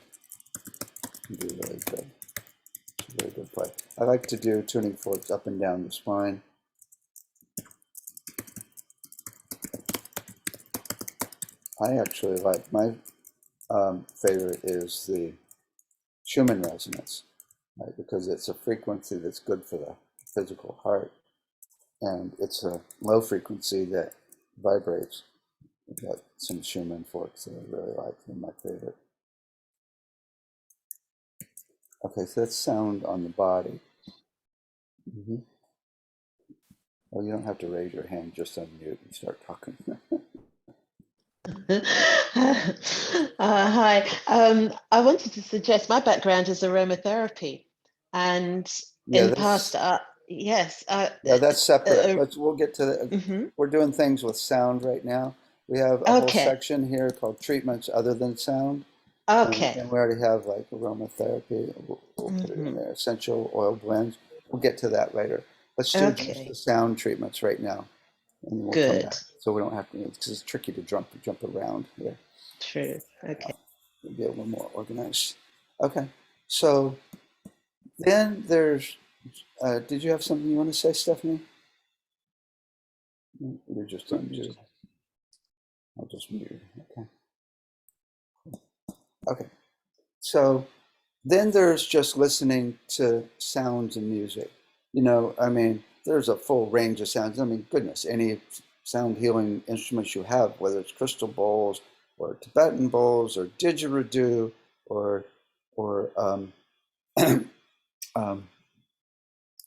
A: Can be really good. It's a really good play. I like to do tuning forks up and down the spine. I actually like, my favorite is the Schumann resonance, right? Because it's a frequency that's good for the physical heart, and it's a low frequency that vibrates. I've got some Schumann forks that I really like. They're my favorite. Okay, so that's sound on the body. Well, you don't have to raise your hand, just unmute and start talking.
D: Hi. I wanted to suggest my background is aromatherapy, and
A: Yeah,
D: in the past, yes.
A: Yeah, that's separate. We'll get to the,
D: Mm-hmm.
A: we're doing things with sound right now. We have a whole
D: Okay.
A: section here called treatments other than sound.
D: Okay.
A: And we already have like aromatherapy. We'll put it in there. Essential oil blends. We'll get to that later. Let's do just the sound treatments right now, and we'll come back. So we don't have to, because it's tricky to jump around here.
D: True. Okay.
A: We'll be a little more organized. Okay. So then there's, did you have something you want to say, Stephanie? You're just unmuted. I'll just mute you. Okay. Okay. So then there's just listening to sounds and music. I mean, there's a full range of sounds. I mean, goodness, any sound healing instruments you have, whether it's crystal bowls or Tibetan bowls or didgeridoo or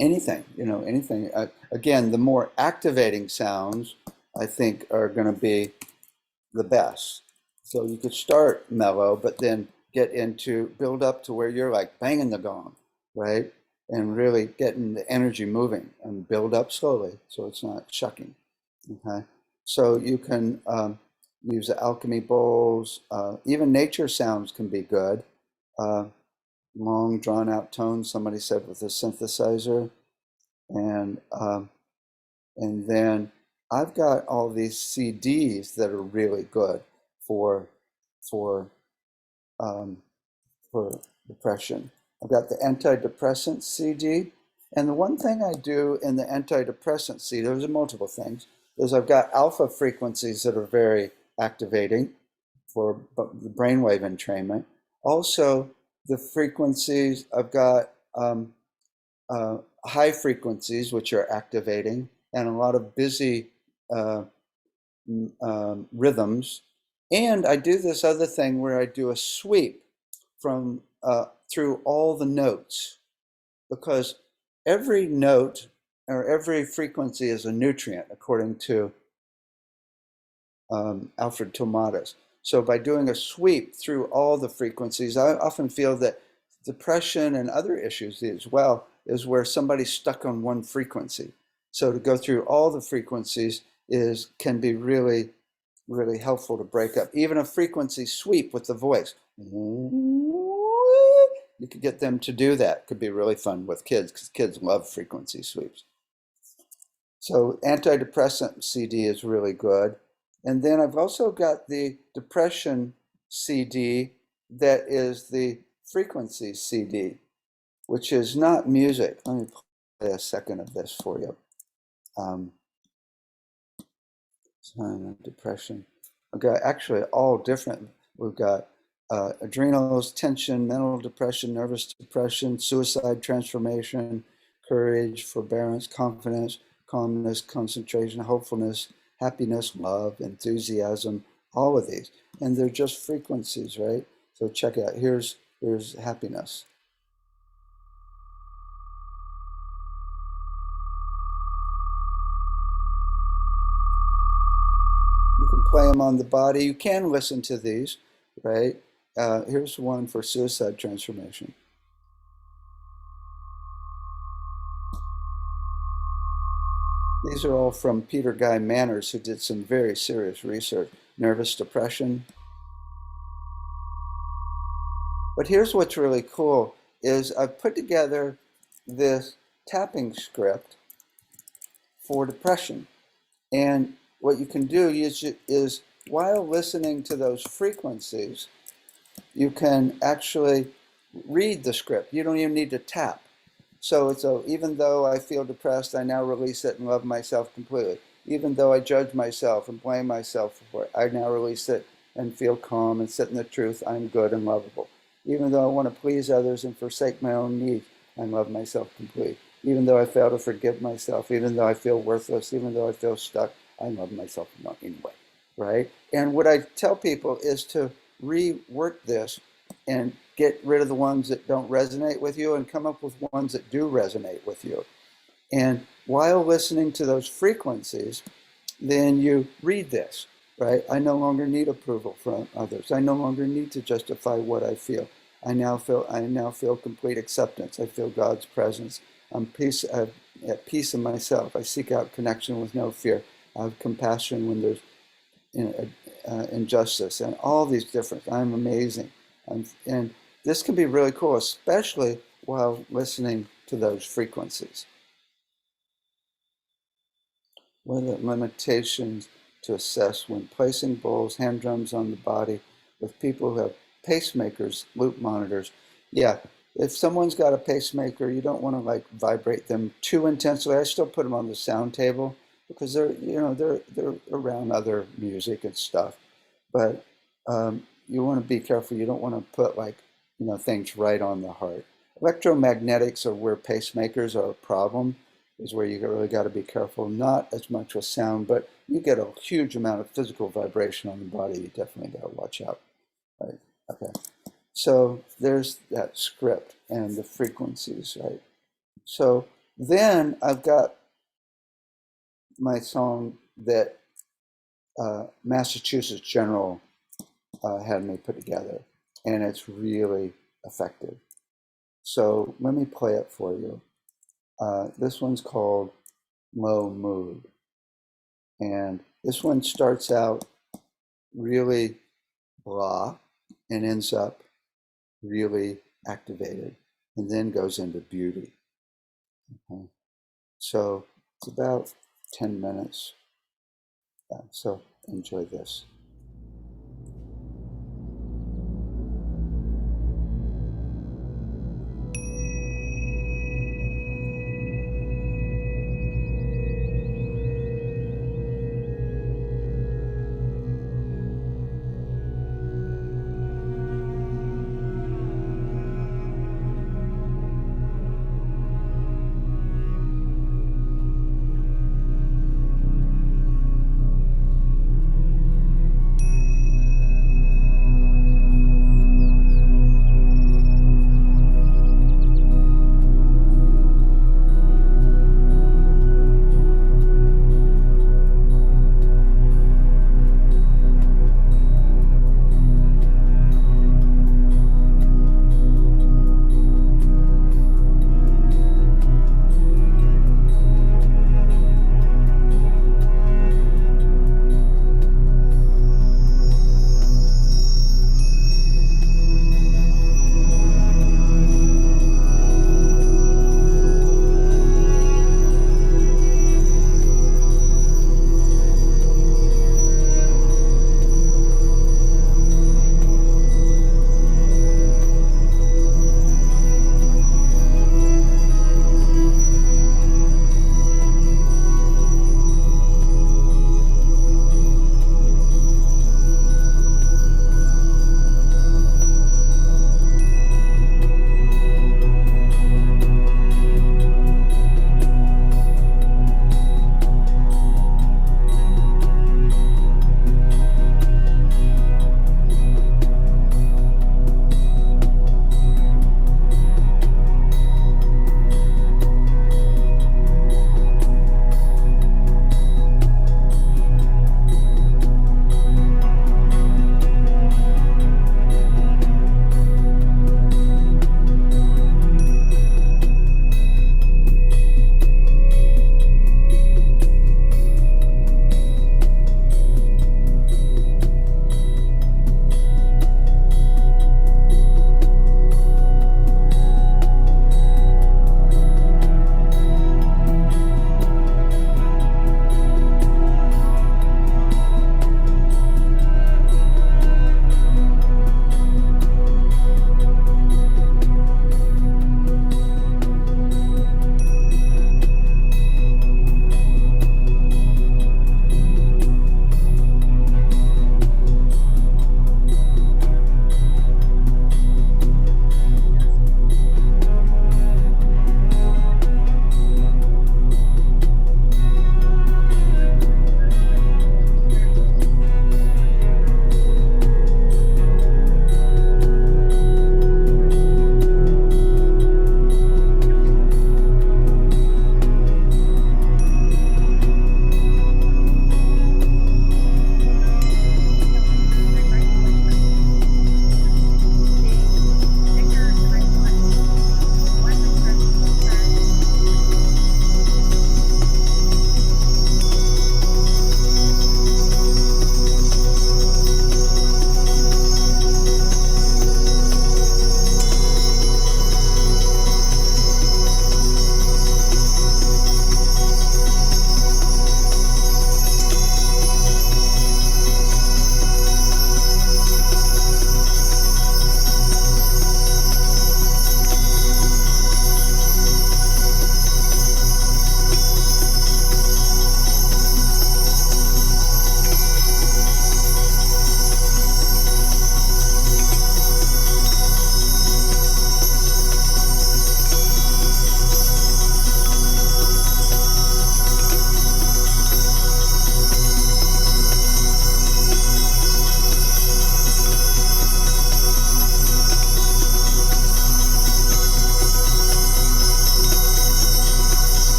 A: anything, anything. Again, the more activating sounds, I think, are going to be the best. So you could start mellow, but then build up to where you're like banging the gong, right? And really getting the energy moving and build up slowly so it's not shucking. Okay. So you can use the alchemy bowls. Even nature sounds can be good. Long drawn out tones, somebody said, with a synthesizer. And then I've got all these CDs that are really good for depression. I've got the Antidepressant Cd, and the one thing I do in the Antidepressant Cd, there's multiple things, is I've got alpha frequencies that are very activating for the brainwave entrainment. Also, the frequencies, I've got high frequencies, which are activating, and a lot of busy rhythms. And I do this other thing where I do a sweep from through all the notes, because every note or every frequency is a nutrient, according to Alfred Tomatis. So by doing a sweep through all the frequencies, I often feel that depression and other issues as well is where somebody's stuck on one frequency. So to go through all the frequencies can be really, really helpful to break up. Even a frequency sweep with the voice. you could get them to do that. Could be really fun with kids because kids love frequency sweeps. So antidepressant CD is really good. And then I've also got the depression CD that is the frequency CD, which is not music. Let me play a second of this for you. Depression. We've got actually all different. We've got adrenals, tension, mental depression, nervous depression, suicide, transformation, courage, forbearance, confidence, calmness, concentration, hopefulness, happiness, love, enthusiasm, all of these. And they're just frequencies, right? So check it out. Here's happiness. You can play them on the body. You can listen to these, right? Here's one for suicide transformation. These are all from Peter Guy Manners, who did some very serious research. Nervous depression. But here's what's really cool is I've put together this tapping script for depression. And what you can do is while listening to those frequencies, you can actually read the script. You don't even need to tap. So even though I feel depressed, I now release it and love myself completely. Even though I judge myself and blame myself for it, I now release it and feel calm and sit in the truth. I'm good and lovable. Even though I want to please others and forsake my own needs, I love myself completely. Even though I fail to forgive myself, even though I feel worthless, even though I feel stuck, I love myself anyway, right? And what I tell people is to rework this and get rid of the ones that don't resonate with you and come up with ones that do resonate with you. And while listening to those frequencies, then you read this, right? I no longer need approval from others. I no longer need to justify what I feel. I now feel complete acceptance. I feel God's presence. I'm at peace in myself. I seek out connection with no fear. I have compassion when there's injustice, and all these different. I'm amazing. And this can be really cool, especially while listening to those frequencies. What are the limitations to assess when placing bowls, hand drums on the body with people who have pacemakers, loop monitors? Yeah, if someone's got a pacemaker, you don't want to like vibrate them too intensely. I still put them on the sound table because they're around other music and stuff. But you want to be careful. You don't want to put things right on the heart. Electromagnetics are where pacemakers are a problem, is where you really got to be careful. Not as much with sound, but you get a huge amount of physical vibration on the body. You definitely got to watch out. Right? Okay. So there's that script and the frequencies, right? So then I've got my song that Massachusetts General had me put together, and it's really effective. So let me play it for you. This one's called Low Mood, and this one starts out really blah and ends up really activated and then goes into beauty. Okay. So it's about 10 minutes. So enjoy this.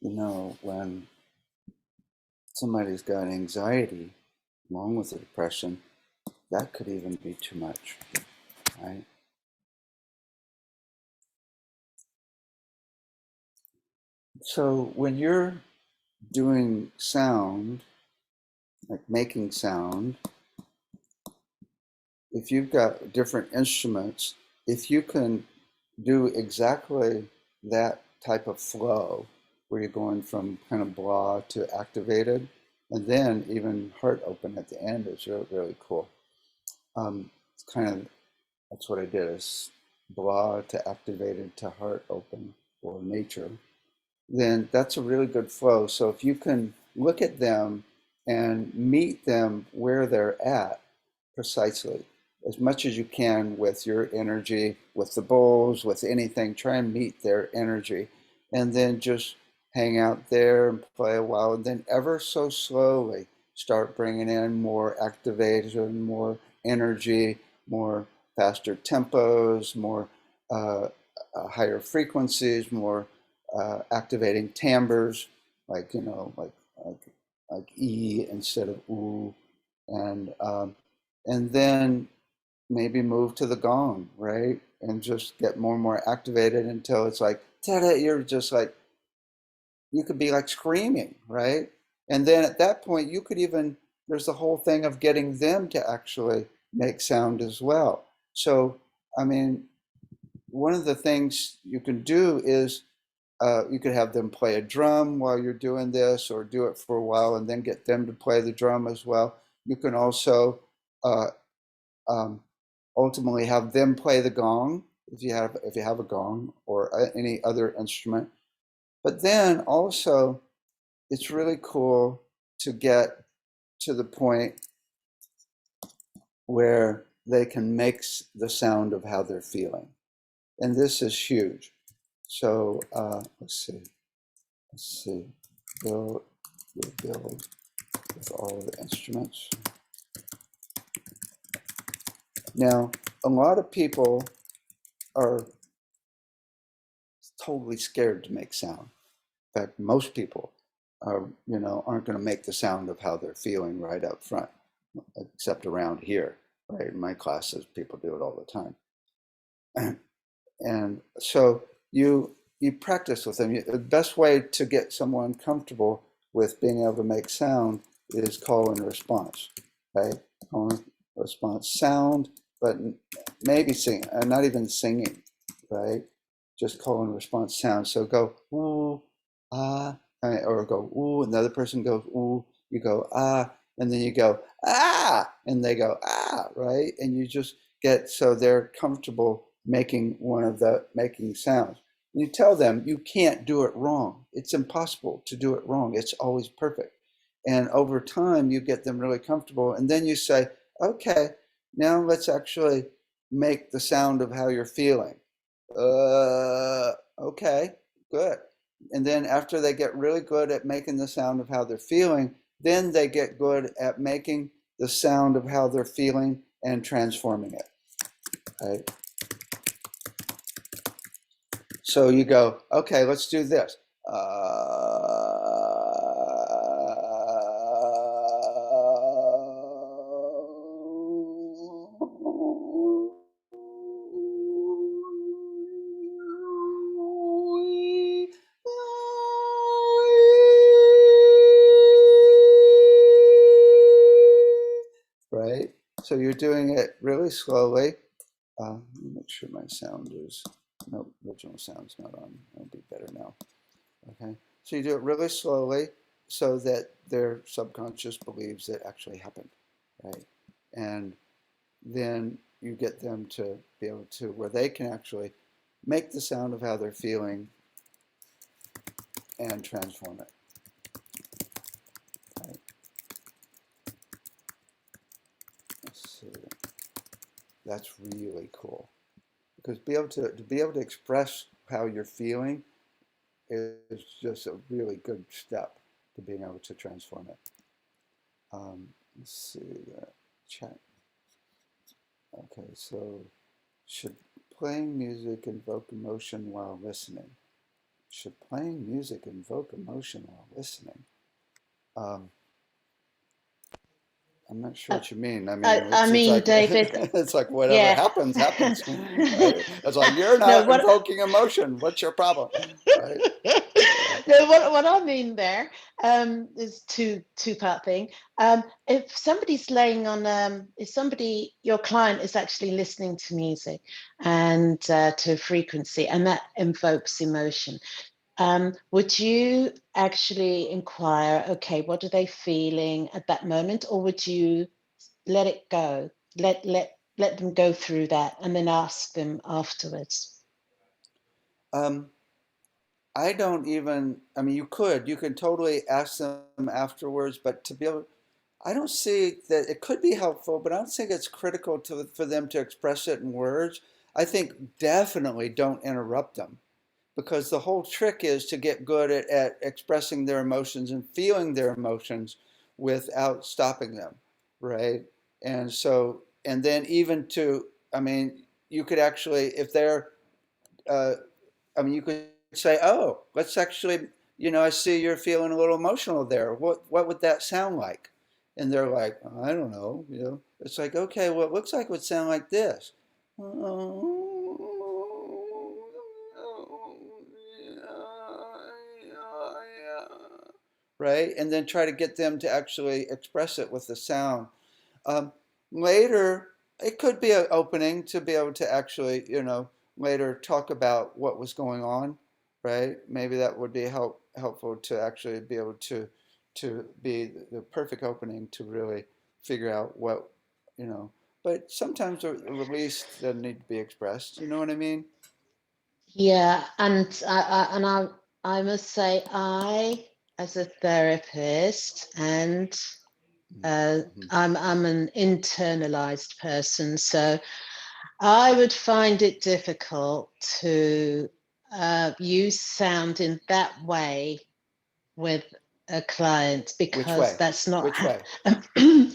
A: you know, when somebody's got anxiety along with the depression, that could even be too much, right? So when you're doing sound, like making sound, if you've got different instruments, if you can do exactly that type of flow, where you're going from kind of blah to activated, and then even heart open at the end is really, really cool. It's kind of, that's what I did, is blah to activated to heart open or nature. Then that's a really good flow. So if you can look at them and meet them where they're at precisely, as much as you can with your energy, with the bowls, with anything, try and meet their energy. And then just hang out there and play a while. And then ever so slowly start bringing in more activation, more energy, more faster tempos, more higher frequencies, more activating timbres, like, you know, like E instead of oo, and then maybe move to the gong, right? And just get more and more activated until it's like, ta-da, you're just like, you could be like screaming, right? And then at that point, you could even, there's the whole thing of getting them to actually make sound as well. So, I mean, one of the things you can do is you could have them play a drum while you're doing this, or do it for a while and then get them to play the drum as well. You can also uh, ultimately have them play the gong if you have a gong or any other instrument. But then also, it's really cool to get to the point where they can make the sound of how they're feeling, and this is huge. So let's see, build with all the instruments. Now, a lot of people are totally scared to make sound. In fact, most people are, you know, aren't going to make the sound of how they're feeling right up front, except around here, right? In my classes, people do it all the time. And so you practice with them. The best way to get someone comfortable with being able to make sound is call and response, right? Call and response sound, but maybe sing, not even singing, right? Just call and response sound. So go ooh, ah, or go ooh, another person goes ooh, you go ah, and then you go ah, and they go ah, right? And you just get so they're comfortable making one of the making sounds. You tell them you can't do it wrong. It's impossible to do it wrong. It's always perfect. And over time, you get them really comfortable. And then you say, okay, now let's actually make the sound of how you're feeling. Okay, good. And then after they get really good at making the sound of how they're feeling, then they get good at making the sound of how they're feeling and transforming it. Right? So you go, okay, let's do this. Right? So you're doing it really slowly. Let me make sure my sound is, no, original sound's not on. It'll be better now. Okay, so you do it really slowly so that their subconscious believes it actually happened, right? And then you get them to be able to, where they can actually make the sound of how they're feeling and transform it. Right? Let's see. That's really cool, because be able to express how you're feeling is just a really good step to being able to transform it. Let's see the chat. Okay, so should playing music invoke emotion while listening? Should playing music invoke emotion while listening? I'm not sure what you mean. I mean,
D: I
A: it's
D: mean,
A: like
D: David,
A: it's like whatever
D: yeah.
A: happens, happens. Right? It's like you're
D: No,
A: not invoking emotion. What's your problem? Right?
D: No, what I mean there is two-part thing. If somebody's laying on, if somebody, your client is actually listening to music and to frequency, and that invokes emotion, would you actually inquire, okay, what are they feeling at that moment, or would you let it go, let them go through that, and then ask them afterwards?
A: I don't even. I mean, you could totally ask them afterwards, but to be able, I don't see that it could be helpful, but I don't think it's critical for them to express it in words. I think definitely don't interrupt them, because the whole trick is to get good at expressing their emotions and feeling their emotions without stopping them, right? And so, and then even to, I mean, you could actually, if they're, I mean, you could say, oh, let's actually, I see you're feeling a little emotional there. What would that sound like? And they're like, I don't know, It's like, okay, well, it looks like it would sound like this. Right? And then try to get them to actually express it with the sound. Um, Later, it could be an opening to be able to actually, later talk about what was going on, right? Maybe that would be helpful to actually be able to be the perfect opening to really figure out what, you know. But sometimes the release doesn't need to be expressed. You know what I mean?
D: Yeah, and I must say, I, as a therapist, and I'm an internalized person, so I would find it difficult to use sound in that way with a client,
A: Which
D: because
A: way?
D: that's not
A: Which way?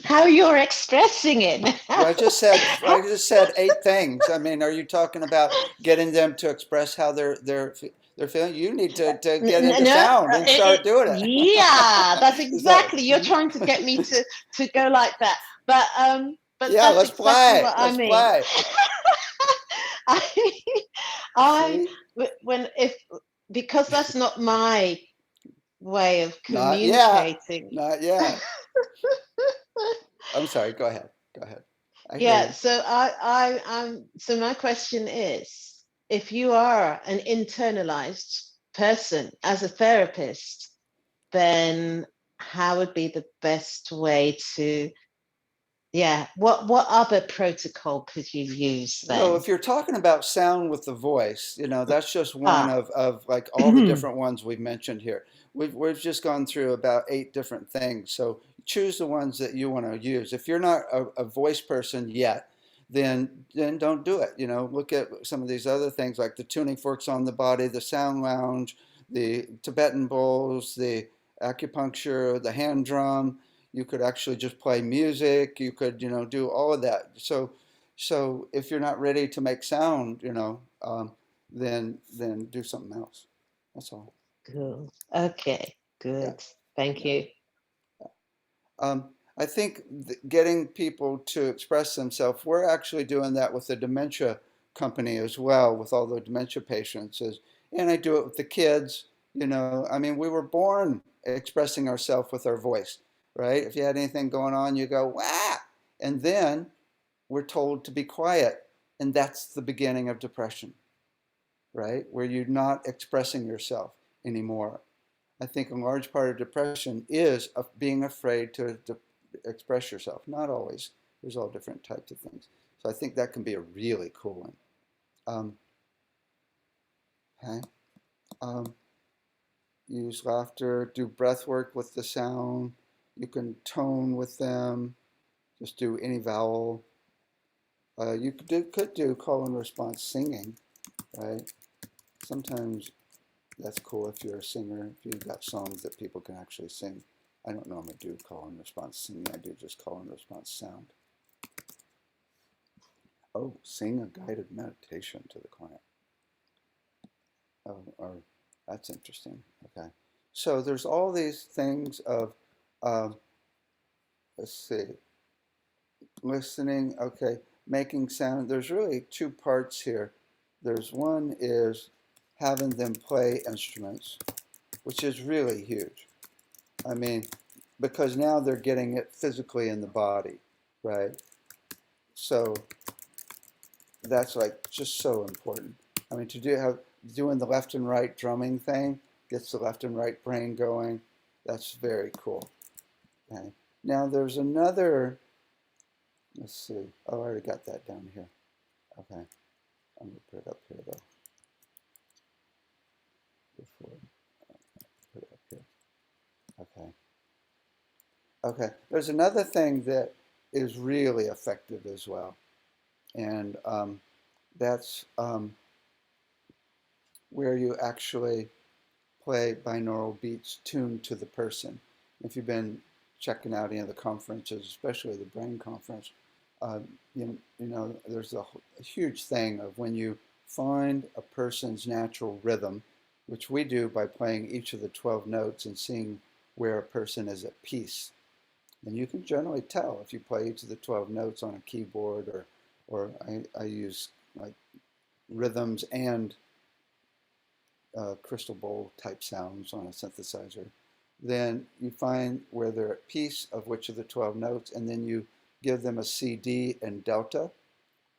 D: how you're expressing it.
A: Well, I just said 8 things. I mean, are you talking about getting them to express how they're feeling? You need to get into
D: No,
A: sound and start doing it.
D: yeah, that's
A: So,
D: exactly. You're trying to get me to go like that, but
A: yeah,
D: that's
A: let's
D: exactly
A: play.
D: what I
A: Let's
D: mean.
A: play.
D: I, I,
A: See?
D: when if because that's not my way of
A: Not yet.
D: communicating.
A: Not yet. I'm sorry. Go ahead. Go ahead. I hear
D: Yeah,
A: you.
D: so so my question is, if you are an internalized person as a therapist, then how would be the best way to, yeah, what other protocol could you use
A: So
D: then?
A: if you're talking about sound with the voice, that's just one
D: Ah,
A: of like all the different ones we've mentioned here. We've just gone through about 8 different things. So choose the ones that you want to use. If you're not a voice person yet, then don't do it. Look at some of these other things like the tuning forks on the body, the sound lounge, the Tibetan bowls, the acupuncture, the hand drum. You could actually just play music. You could, do all of that. So if you're not ready to make sound, then do something else. That's all.
D: cool. Okay,
A: Yeah,
D: good. Thank
A: yeah.
D: you.
A: I think getting people to express themselves, we're actually doing that with the dementia company as well, with all the dementia patients. And I do it with the kids. I mean, we were born expressing ourselves with our voice, right? If you had anything going on, you go, wah! And then we're told to be quiet. And that's the beginning of depression, right? Where you're not expressing yourself anymore. I think a large part of depression is being afraid to express yourself. Not always. There's all different types of things. So I think that can be a really cool one. Okay. Use laughter. Do breath work with the sound. You can tone with them. Just do any vowel. You could do call and response singing, right? Sometimes that's cool if you're a singer, if you've got songs that people can actually sing. I don't normally do call and response singing, I do just call and response sound. Oh, sing a guided meditation to the client. Or That's interesting. Okay. So there's all these things of, let's see, listening, okay, making sound. There's really two parts here. There's one is having them play instruments, which is really huge. I mean, because now they're getting it physically in the body, right? So that's like just so important. I mean, doing the left and right drumming thing gets the left and right brain going. That's very cool. Okay. Now there's another. Let's see. Oh, I already got that down here. Okay. I'm gonna put it up here though. Before put it up here. Okay. Okay. There's another thing that is really effective as well, and that's where you actually play binaural beats tuned to the person. If you've been checking out any of the conferences, especially the brain conference, you know, there's a huge thing of when you find a person's natural rhythm, which we do by playing each of the 12 notes and seeing where a person is at peace. And you can generally tell if you play each of the 12 notes on a keyboard, or I use like rhythms and crystal bowl type sounds on a synthesizer. Then you find where they're at peace of which of the 12 notes, and then you give them a CD and delta,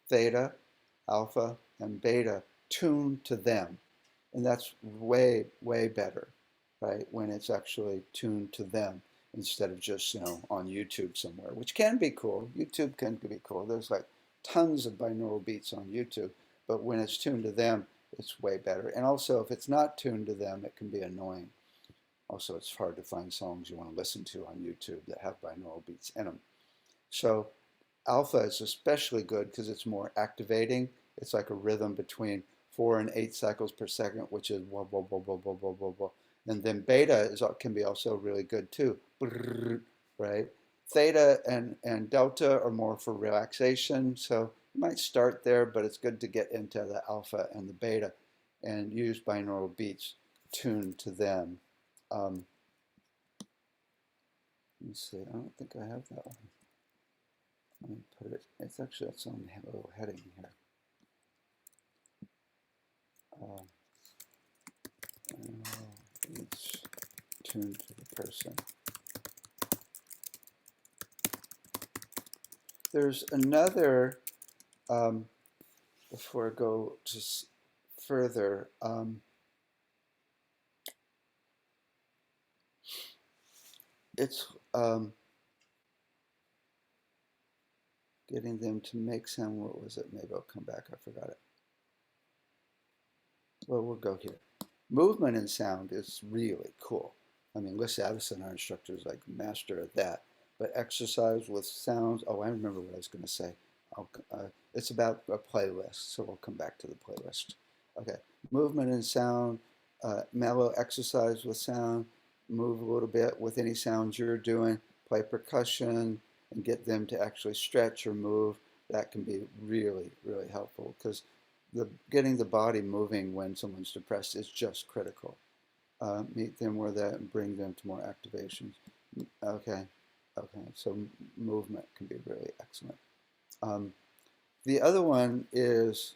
A: theta, alpha, and beta tuned to them. And that's way, way better, right? When it's actually tuned to them instead of just, you know, on YouTube somewhere, which can be cool. YouTube can be cool. There's like tons of binaural beats on YouTube, but when it's tuned to them, it's way better. And also, if it's not tuned to them, it can be annoying. Also, it's hard to find songs you want to listen to on YouTube that have binaural beats in them. So alpha is especially good because it's more activating. It's like a rhythm between 4 and 8 cycles per second, which is wah, wah, wah, wah, wah, wah, wah, wah. And then beta can be also really good too, right? Theta and delta are more for relaxation, so you might start there, but it's good to get into the alpha and the beta and use binaural beats tuned to them. Let me see, I don't think I have that one. Let me put it, it's actually its own little heading here. Beats tuned to the person. There's another, before I go just further, it's getting them to make sound. What was it? Maybe I'll come back. I forgot it. Well, we'll go here. Movement and sound is really cool. I mean, Liz Addison, our instructor, is like master at that. But exercise with sounds, oh, I remember what I was going to say. It's about a playlist, so we'll come back to the playlist. Okay, movement and sound, mellow exercise with sound, move a little bit with any sounds you're doing, play percussion, and get them to actually stretch or move. That can be really, really helpful because getting the body moving when someone's depressed is just critical. Meet them where that and bring them to more activations. Okay, so movement can be really excellent. The other one is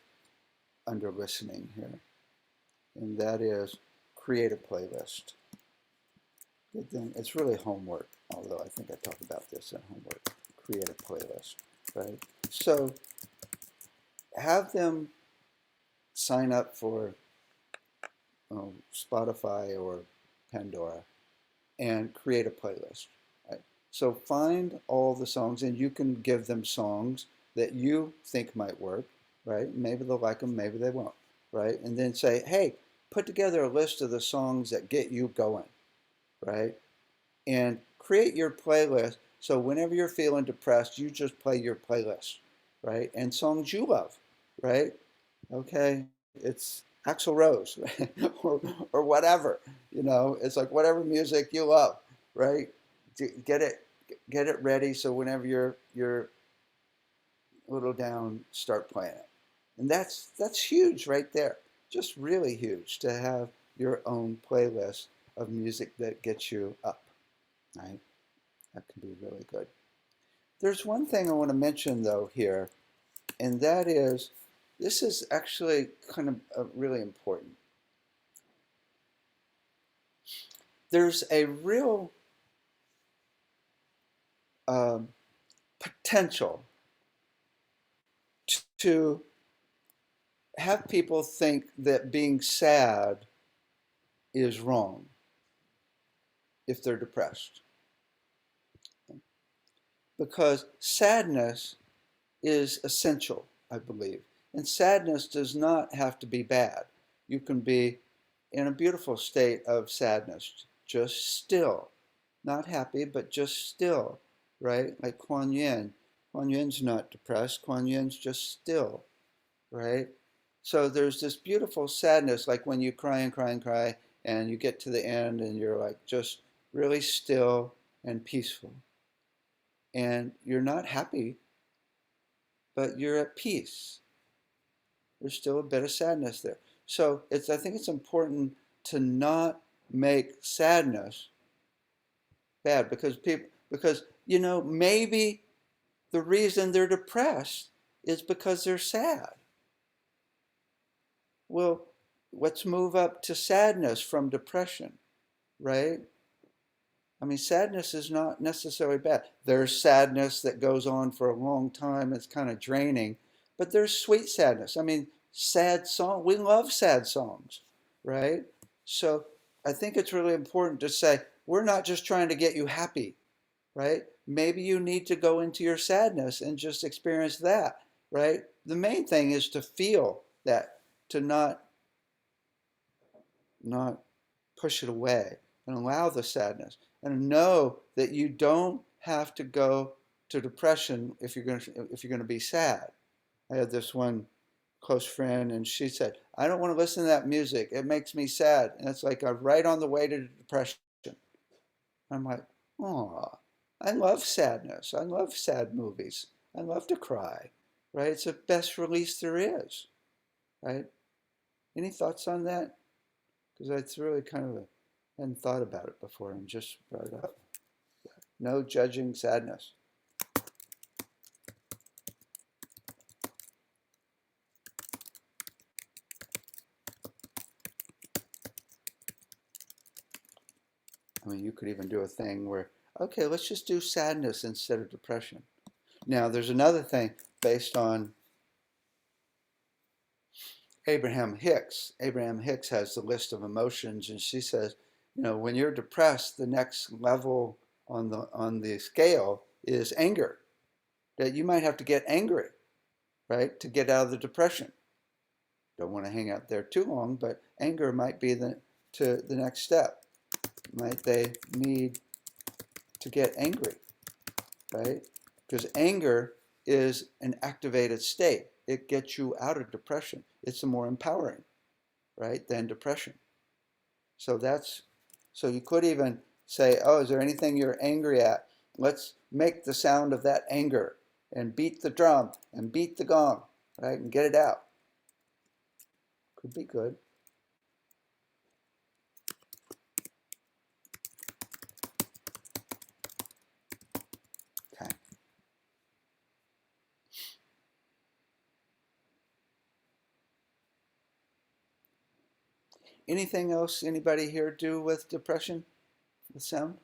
A: under listening here, and that is create a playlist. It's really homework, although I think I talked about this in homework. Create a playlist, right? So have them sign up for Spotify or Pandora and create a playlist, right? So find all the songs, and you can give them songs that you think might work, right? Maybe they'll like them, maybe they won't, right? And then say, hey, put together a list of the songs that get you going, right? And create your playlist so whenever you're feeling depressed, you just play your playlist, right? And songs you love, right? Okay, it's Axl Rose, right? or whatever, you know, it's like whatever music you love, right? Get it ready so whenever you're a little down, start playing it. And that's huge right there. Just really huge to have your own playlist of music that gets you up, right? That can be really good. There's one thing I want to mention though here, and that is, this is actually kind of really important. There's a real potential to have people think that being sad is wrong if they're depressed. Because sadness is essential, I believe. And sadness does not have to be bad. You can be in a beautiful state of sadness, just still. Not happy, but just still, right? Like Kuan Yin. Kuan Yin's not depressed. Kuan Yin's just still, right? So there's this beautiful sadness, like when you cry and cry and cry, and you get to the end and you're like just really still and peaceful. And you're not happy, but you're at peace. There's still a bit of sadness there. So I think it's important to not make sadness bad, because maybe the reason they're depressed is because they're sad. Well, let's move up to sadness from depression, right? I mean, sadness is not necessarily bad. There's sadness that goes on for a long time. It's kind of draining, but there's sweet sadness. I mean, sad song. We love sad songs, right? So I think it's really important to say, we're not just trying to get you happy, right? Maybe you need to go into your sadness and just experience that, right? The main thing is to feel that, to not push it away and allow the sadness, and know that you don't have to go to depression if you're going to be sad. I had this one close friend, and she said, I don't want to listen to that music. It makes me sad. And it's like I'm right on the way to depression. I'm like, oh, I love sadness. I love sad movies. I love to cry, right? It's the best release there is, right? Any thoughts on that? Because it's really kind of I hadn't thought about it before and just brought it up. No judging sadness. I mean, you could even do a thing where, okay, let's just do sadness instead of depression. Now, there's another thing based on Abraham Hicks. Abraham Hicks has the list of emotions, and she says, when you're depressed, the next level on the scale is anger. That you might have to get angry, right, to get out of the depression. Don't want to hang out there too long, but anger might be the next step. Might they need to get angry, right? Because anger is an activated state. It gets you out of depression. It's more empowering, right, than depression. So you could even say, oh, is there anything you're angry at? Let's make the sound of that anger and beat the drum and beat the gong, right, and get it out. Could be good. Okay. Anything else anybody here do with depression, with sound?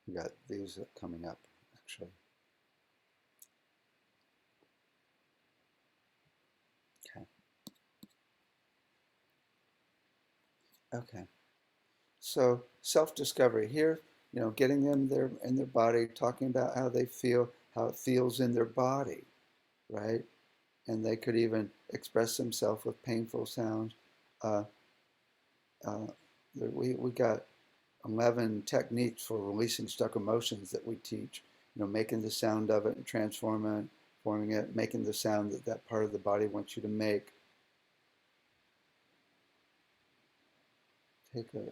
A: We got these coming up, actually. Okay. Okay. So self-discovery here, getting them there in their body, talking about how they feel, how it feels in their body, right? And they could even express themselves with painful sounds. We got 11 techniques for releasing stuck emotions that we teach. Making the sound of it and transforming it, making the sound that part of the body wants you to make. Take a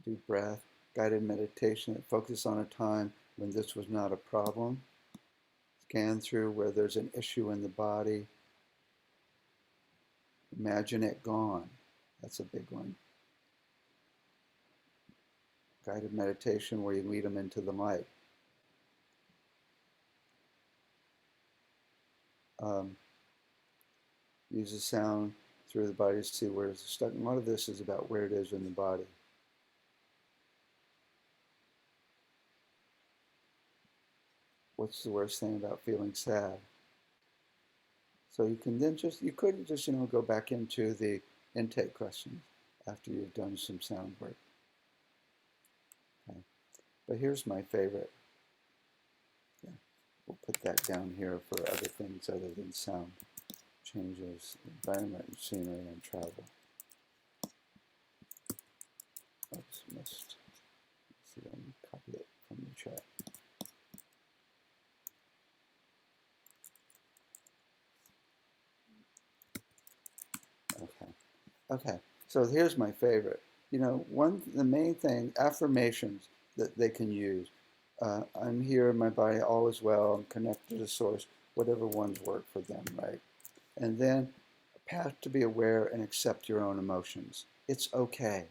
A: deep breath, guided meditation, focus on a time when this was not a problem. Scan through where there's an issue in the body. Imagine it gone. That's a big one. Guided meditation where you lead them into the light. Use the sound through the body to see where it's stuck. A lot of this is about where it is in the body. What's the worst thing about feeling sad? So you can then you could just, go back into the intake questions after you've done some sound work. Okay. But here's my favorite. Yeah. We'll put that down here for other things other than sound. Changes, environment, scenery, and travel. Oops, missed. Let's see if I can copy it from the chat. Okay, so here's my favorite. The main thing, affirmations that they can use. I'm here in my body, all is well, I'm connected to the source, whatever ones work for them, right? And then a path to be aware and accept your own emotions. It's okay.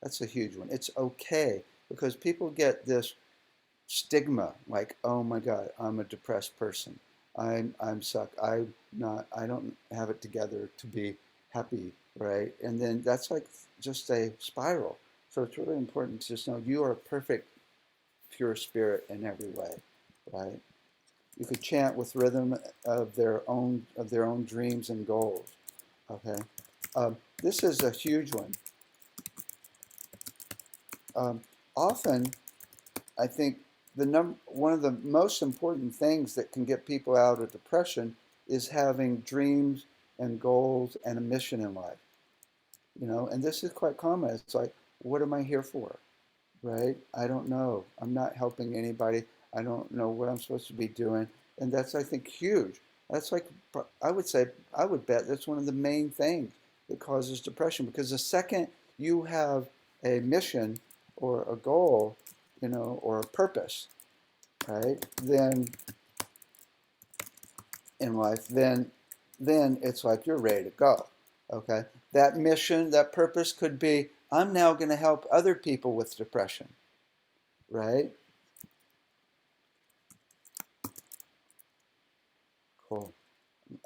A: That's a huge one. It's okay, because people get this stigma like, oh my God, I'm a depressed person. I'm suck. I don't have it together to be happy, right? And then that's like just a spiral. So it's really important to just know you are a perfect, pure spirit in every way, right? You could chant with rhythm of their own dreams and goals. Okay, this is a huge one. Often, I think one of the most important things that can get people out of depression is having dreams and goals and a mission in life. And this is quite common. It's like, what am I here for? Right? I don't know. I'm not helping anybody. I don't know what I'm supposed to be doing. And that's, I think, huge. That's like, I would bet that's one of the main things that causes depression, because the second you have a mission or a goal, or a purpose, right, then in life, then it's like you're ready to go. Okay? That mission, that purpose could be, I'm now going to help other people with depression, right? Cool.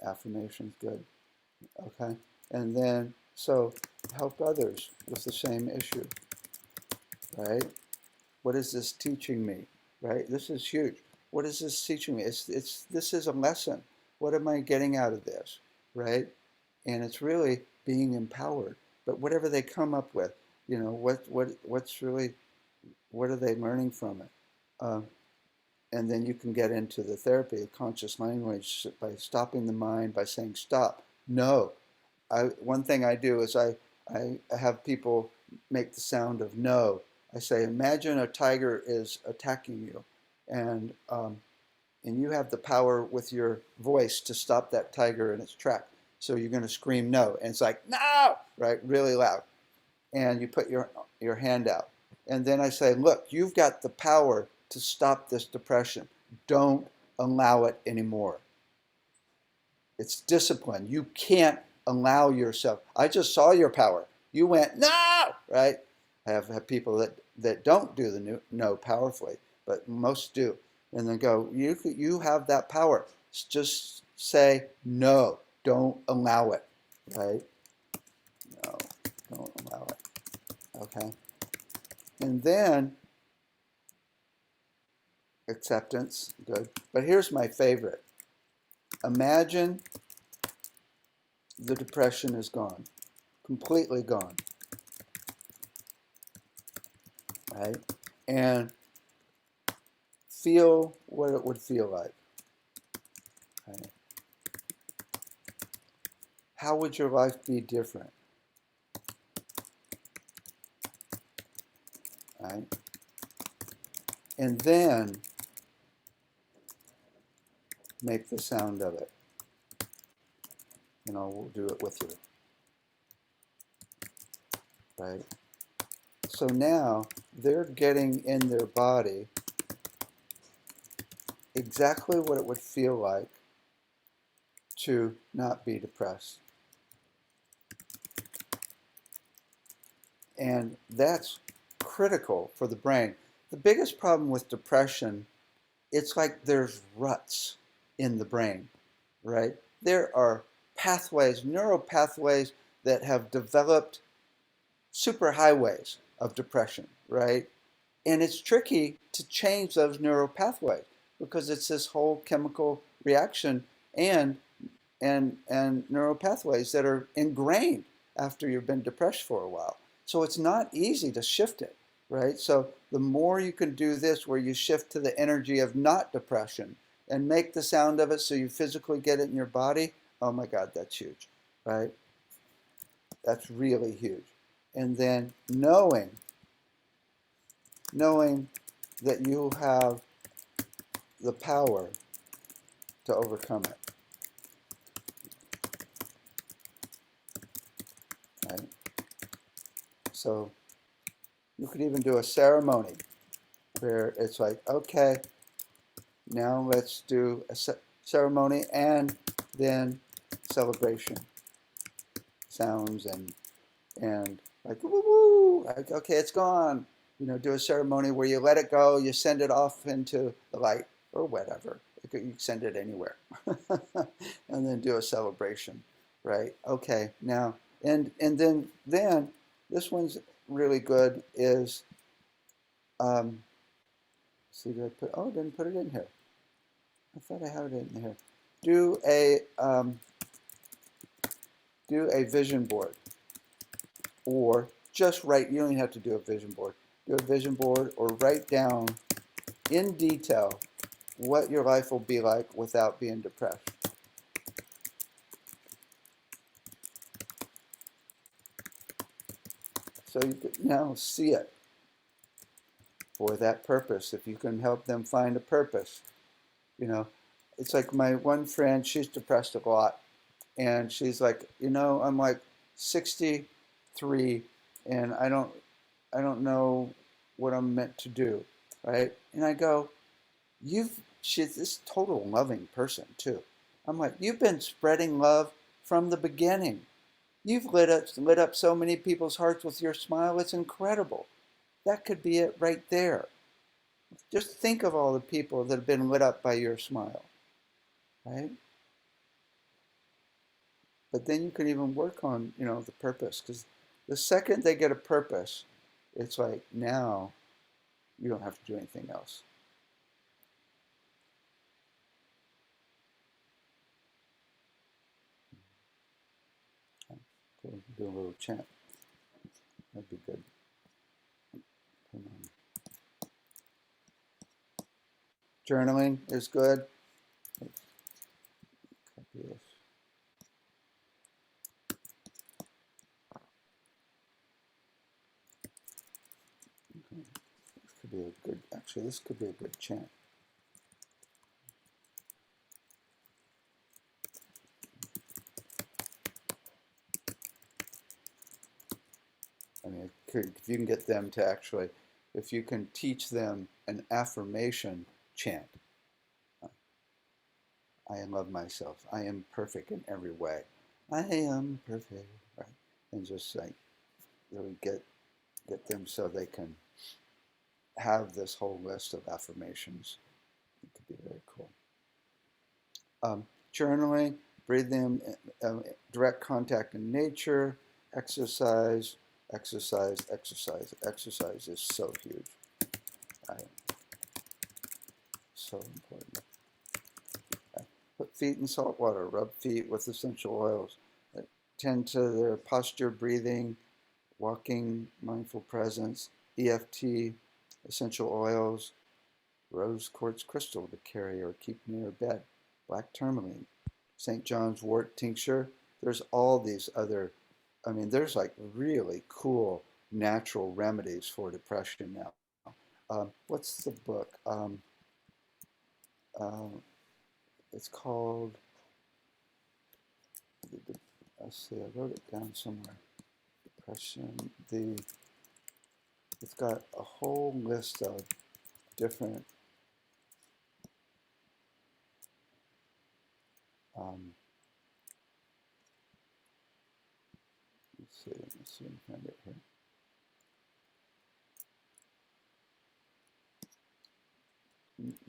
A: Affirmations, good. Okay? And then, so help others with the same issue, right? What is this teaching me, right? This is huge. What is this teaching me? This is a lesson. What am I getting out of this, right? And it's really being empowered. But whatever they come up with, what's really, what are they learning from it? And then you can get into the therapy of conscious language by stopping the mind, by saying, stop, no. One thing I do is I have people make the sound of no. I say, imagine a tiger is attacking you, and you have the power with your voice to stop that tiger in its track. So you're going to scream no, and it's like, no, right, really loud. And you put your hand out. And then I say, look, you've got the power to stop this depression. Don't allow it anymore. It's discipline. You can't allow yourself. I just saw your power. You went, no, right? I have people that don't do the no powerfully, but most do. And then go, you have that power. Just say no. Don't allow it, right? No, don't allow it. Okay? And then acceptance, good. But here's my favorite. Imagine the depression is gone, completely gone, right? And feel what it would feel like. Okay. How would your life be different? Right? And then make the sound of it. We'll do it with you. Right? So now they're getting in their body exactly what it would feel like to not be depressed. And that's critical for the brain. The biggest problem with depression, it's like there's ruts in the brain, right? There are pathways, neural pathways that have developed superhighways of depression, right? And it's tricky to change those neural pathways because it's this whole chemical reaction and neural pathways that are ingrained after you've been depressed for a while. So it's not easy to shift it, right? So the more you can do this where you shift to the energy of not depression and make the sound of it so you physically get it in your body, oh my God, that's huge, right? That's really huge. And then knowing that you have the power to overcome it, right? So you could even do a ceremony where it's like, okay, now let's do a ceremony and then celebration sounds and like woo woo, like, okay, it's gone. You know, do a ceremony where you let it go, you send it off into the light or whatever. You can send it anywhere, and then do a celebration, right? Okay, now and then this one's really good is see, did I put? Oh, I didn't put it in here. I thought I had it in here. Do a vision board, or just write. You don't even have to do a vision board. Do a vision board, or write down in detail what your life will be like without being depressed. So you can now see it for that purpose. If you can help them find a purpose, you know, it's like my one friend. She's depressed a lot. And she's like, you know, I'm like 63 and I don't know what I'm meant to do, right? And I go, she's this total loving person too. I'm like, you've been spreading love from the beginning. You've lit up so many people's hearts with your smile. It's incredible. That could be it right there. Just think of all the people that have been lit up by your smile, right? But then you can even work on, you know, the purpose, because the second they get a purpose, it's like now you don't have to do anything else. Do a little chant. That'd be good. Come on. Journaling is good. Let's copy this. Okay. This could be a good. Actually, this could be a good chant. I mean, if you can get them to actually, if you can teach them an affirmation chant. I love myself. I am perfect in every way. I am perfect, right? And just like really get them so they can have this whole list of affirmations. It could be very cool. Journaling, breathing, direct contact in nature, exercise, exercise, exercise. Exercise is so huge. Right? So important. Put feet in salt water, rub feet with essential oils. Tend to their posture, breathing, walking, mindful presence, EFT, essential oils, rose quartz crystal to carry or keep near bed, black tourmaline, St. John's wort tincture. There's all these other, I mean, there's like really cool natural remedies for depression now. What's the book? It's called, let's see, I wrote it down somewhere. Depression, it's got a whole list of different let's see if I can find it here.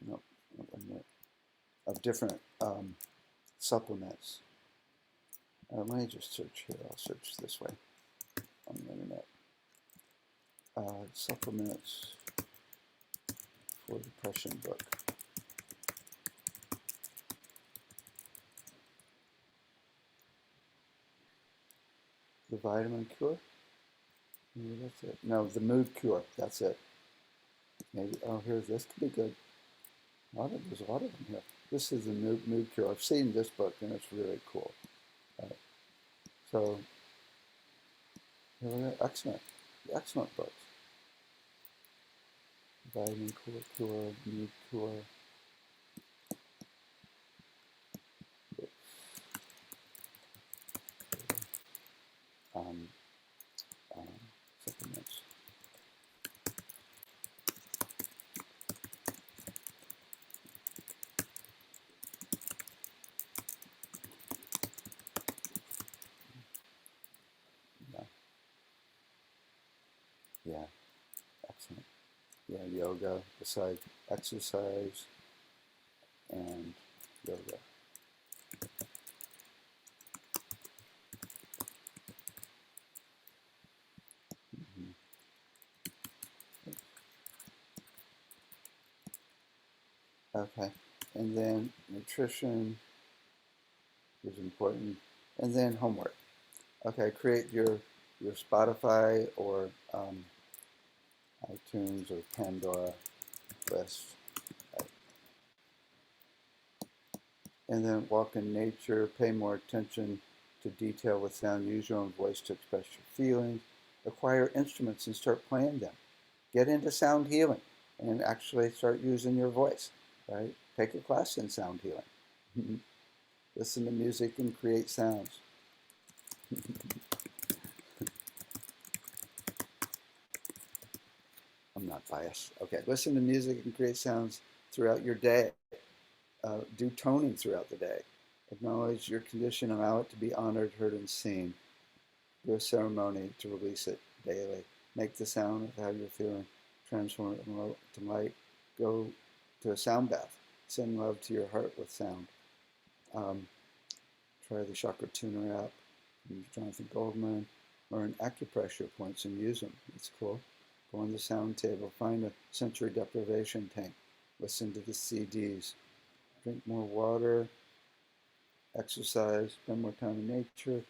A: No, wait a minute. Of different supplements. Let me just search here. I'll search this way on the internet. Supplements for depression book. The vitamin cure? Maybe that's it. No, the mood cure. That's it. Maybe. Oh, here's this. Could be good. There's a lot of them here. This is the mood cure. I've seen this book and it's really cool. So, here we go. Excellent books. Vitamin cure, mood cure. Supplements. Yeah, excellent. Yeah, yoga, besides exercise and yoga. Okay, and then nutrition is important, and then homework. Okay, create your Spotify or iTunes or Pandora list. And then walk in nature, pay more attention to detail with sound, use your own voice to express your feelings, acquire instruments and start playing them. Get into sound healing and actually start using your voice, right? Take a class in sound healing. Listen to music and create sounds. I'm not biased. Okay, listen to music and create sounds throughout your day. Do toning throughout the day. Acknowledge your condition, allow it to be honored, heard, and seen. Do a ceremony to release it daily. Make the sound of how you're feeling, transform it to light. Go to a sound bath. Send love to your heart with sound. Try the Chakra Tuner app from Jonathan Goldman. Learn acupressure points and use them. It's cool. Go on the sound table. Find a sensory deprivation tank. Listen to the CDs. Drink more water. Exercise. Spend more time in nature.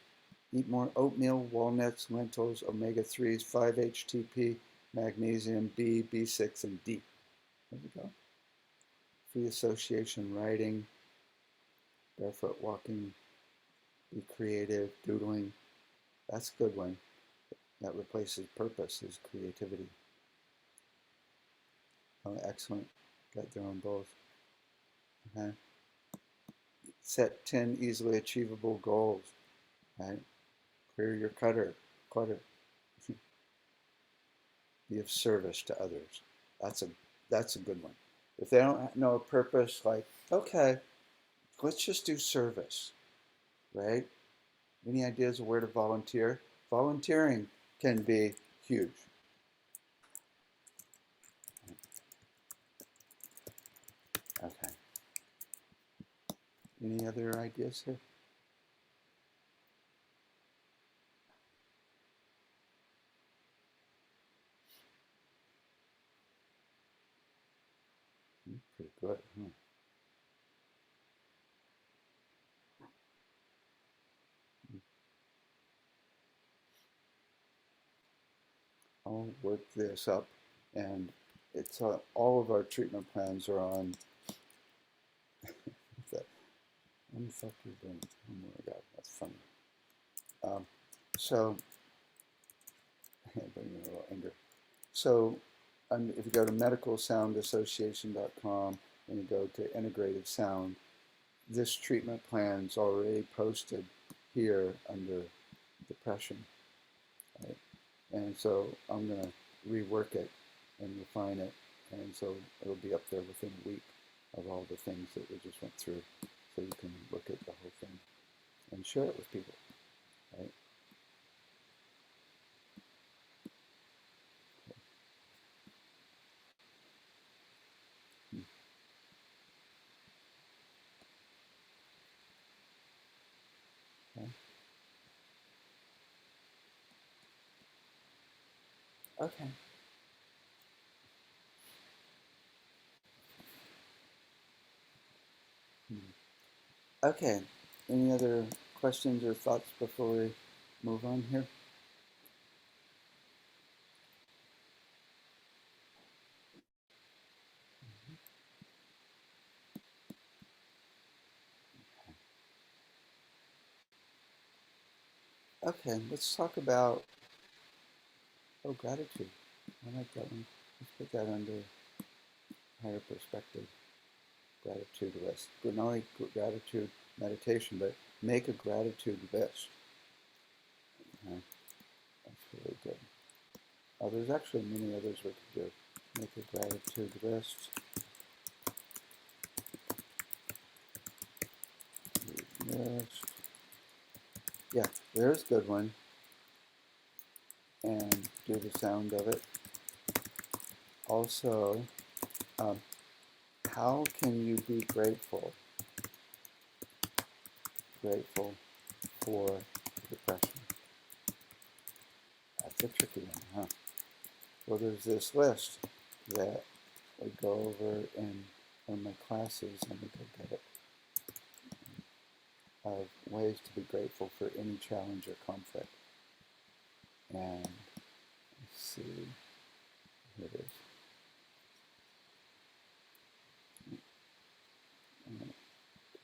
A: Eat more oatmeal, walnuts, lentils, omega-3s, 5-HTP, magnesium, B, B6, and D. There we go. Free association writing, barefoot walking, be creative, doodling. That's a good one. That replaces purpose is creativity. Oh, excellent. Got there on both. Okay. Set 10 easily achievable goals. Right? Clear your clutter. Be of service to others. That's a good one. If they don't know a purpose, like, okay, let's just do service, right? Any ideas of where to volunteer? Volunteering can be huge. Okay. Any other ideas here? Pretty good, huh? I'll work this up, and it's all of our treatment plans are on. That unfiltered brain. Oh my God, that's funny. So, bring me a little anger. So, if you go to medicalsoundassociation.com and you go to integrative sound, this treatment plan is already posted here under depression. Right? And so I'm going to rework it and refine it. And so it'll be up there within a week of all the things that we just went through. So you can look at the whole thing and share it with people. Right? Okay. Okay. Any other questions or thoughts before we move on here? Okay, let's talk about, oh, gratitude. I like that one. Let's put that under higher perspective. Gratitude list. Not only gratitude meditation, but make a gratitude list. Okay. That's really good. Oh, there's actually many others we could do. Make a gratitude list. List. Yeah, there's a good one. And do the sound of it. Also, how can you be grateful? Grateful for depression. That's a tricky one, huh? Well, there's this list that we go over in one of my classes, and we could get it, of ways to be grateful for any challenge or conflict. And let's see, here it is. Too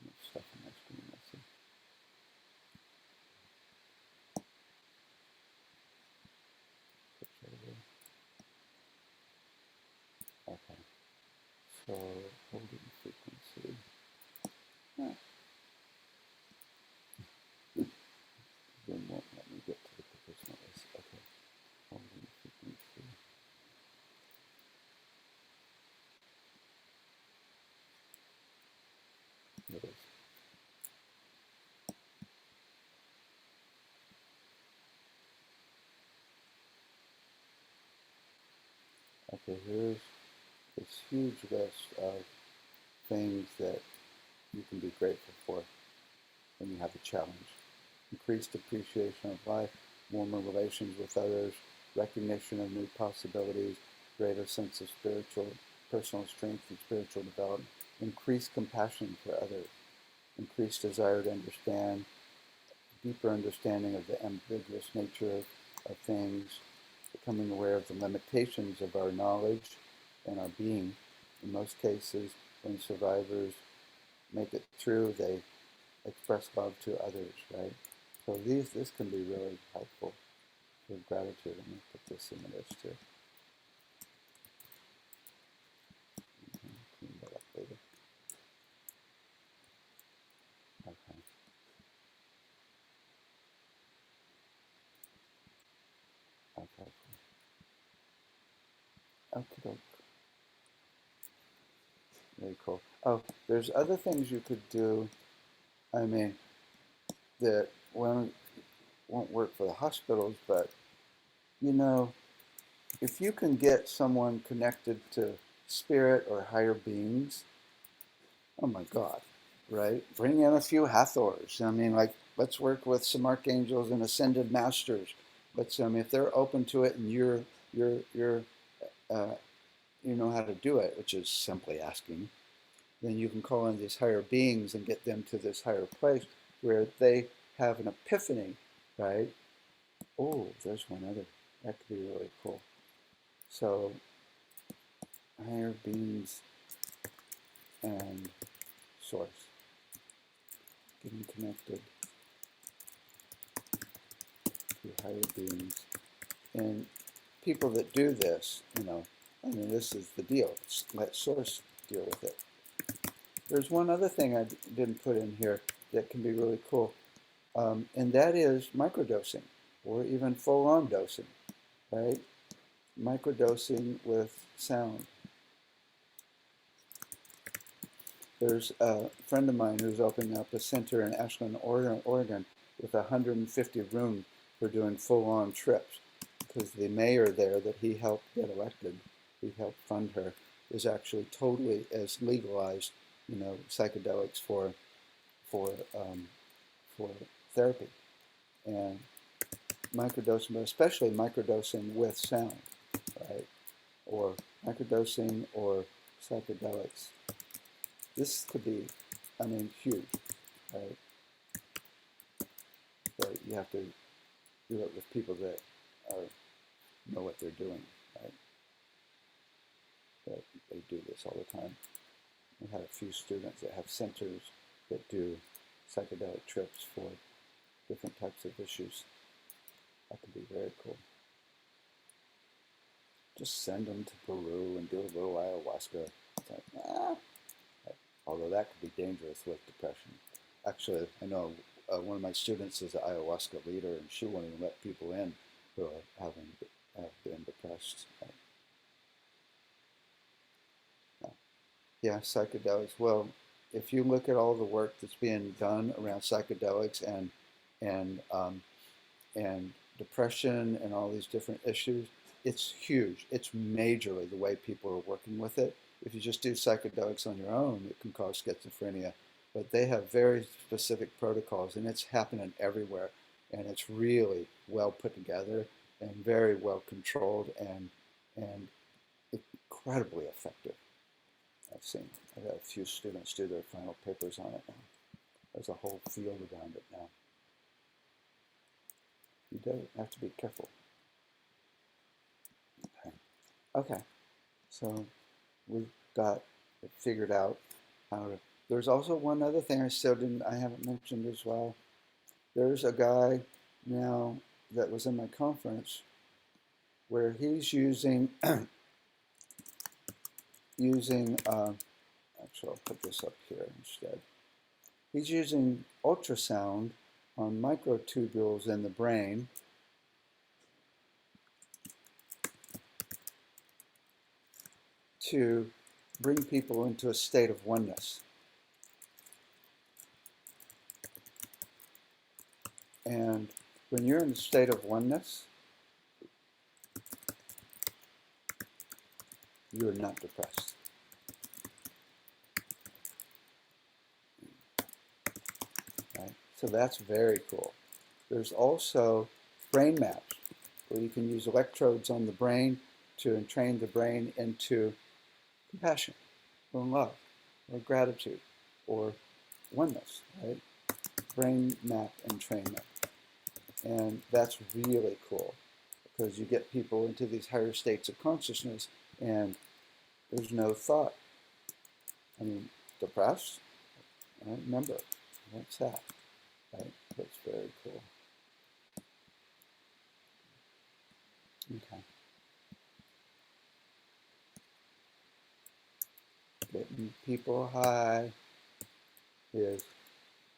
A: much stuff on my screen, let's see. Picture here. Okay, so holding frequency. Ah. Zoom won't let me get to the professional list. Okay, holding frequency. Here it is. Okay, here's this huge list of things that you can be grateful for when you have a challenge. Increased appreciation of life, warmer relations with others, recognition of new possibilities, greater sense of personal strength and spiritual development, increased compassion for others, increased desire to understand, deeper understanding of the ambiguous nature of things, becoming aware of the limitations of our knowledge and our being. In most cases, when survivors make it through, they express love to others, right? So this can be really helpful for gratitude. I'm going to put this in the list too. Clean that up later. Okay. Okay. Okay, doke. Very cool. Oh, there's other things you could do. I mean, that won't work for the hospitals, but you know, if you can get someone connected to spirit or higher beings, oh my God, right? Bring in a few Hathors. I mean, like, let's work with some archangels and ascended masters. Let's, if they're open to it and you know how to do it, which is simply asking, then you can call in these higher beings and get them to this higher place where they have an epiphany, right? Oh, there's one other. That could be really cool. So, higher beings and source. Getting connected to higher beings. And people that do this, I mean, this is the deal. Let source deal with it. There's one other thing I didn't put in here that can be really cool, and that is microdosing, or even full-on dosing, right? Microdosing with sound. There's a friend of mine who's opening up a center in Ashland, Oregon, with 150 rooms for doing full-on trips, because the mayor there that he helped get elected, he helped fund her, is actually totally as legalized, psychedelics for therapy, and microdosing, but especially microdosing with sound. or microdosing or psychedelics. This could be, I mean, huge, right? But you have to do it with people that know what they're doing, right? That they do this all the time. We had a few students that have centers that do psychedelic trips for different types of issues. That could be very cool. Just send them to Peru and do a little ayahuasca. It's like, although that could be dangerous with depression. Actually, I know one of my students is an ayahuasca leader, and she won't even let people in who have been depressed. Yeah, psychedelics. Well, if you look at all the work that's being done around psychedelics and depression and all these different issues, it's huge. It's majorly the way people are working with it. If you just do psychedelics on your own, it can cause schizophrenia. But they have very specific protocols, and it's happening everywhere. And it's really well put together and very well controlled and incredibly effective. I've had a few students do their final papers on it now. There's a whole field around it now. You do have to be careful. Okay. So we've got it figured out how to. There's also one other thing I haven't mentioned as well. There's a guy now that was in my conference where he's using actually I'll put this up here instead. He's using ultrasound on microtubules in the brain to bring people into a state of oneness. And when you're in a state of oneness, you're not depressed. Right? So that's very cool. There's also brain maps where you can use electrodes on the brain to entrain the brain into compassion or love or gratitude or oneness, right? Brain map entrainment. And that's really cool because you get people into these higher states of consciousness and there's no thought. I mean, depressed? Right? Remember, what's that? Right? That's very cool. Okay. Getting people high is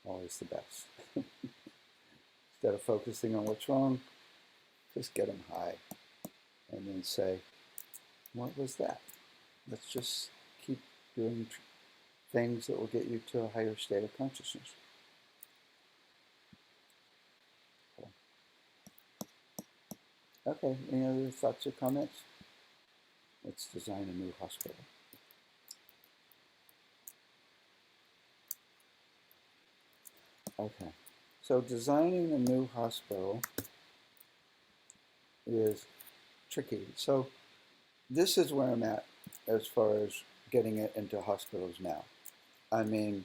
A: always the best. Instead of focusing on what's wrong, just get them high and then say, what was that? Let's just keep doing things that will get you to a higher state of consciousness. Cool. Okay, any other thoughts or comments? Let's design a new hospital. Okay, so designing a new hospital is tricky. So this is where I'm at as far as getting it into hospitals now. I mean,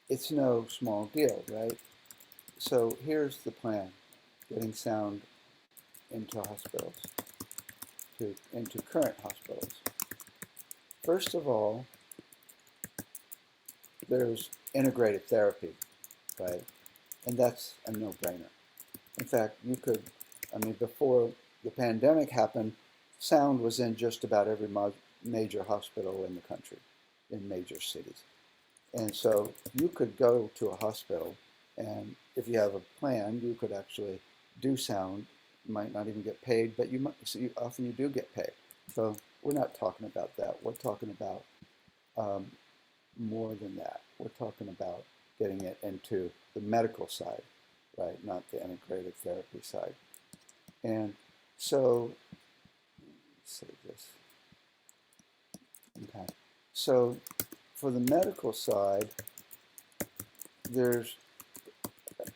A: it's no small deal, right? So here's the plan, getting sound into hospitals, into current hospitals. First of all, there's integrated therapy, right? And that's a no-brainer. In fact, you could, before the pandemic happened, sound was in just about every major hospital in the country, in major cities. And so you could go to a hospital, and if you have a plan, you could actually do sound. You might not even get paid, but often you do get paid. So we're not talking about that. We're talking about more than that. We're talking about getting it into the medical side, right? Not the integrated therapy side. And so, let's save this. Okay. So for the medical side,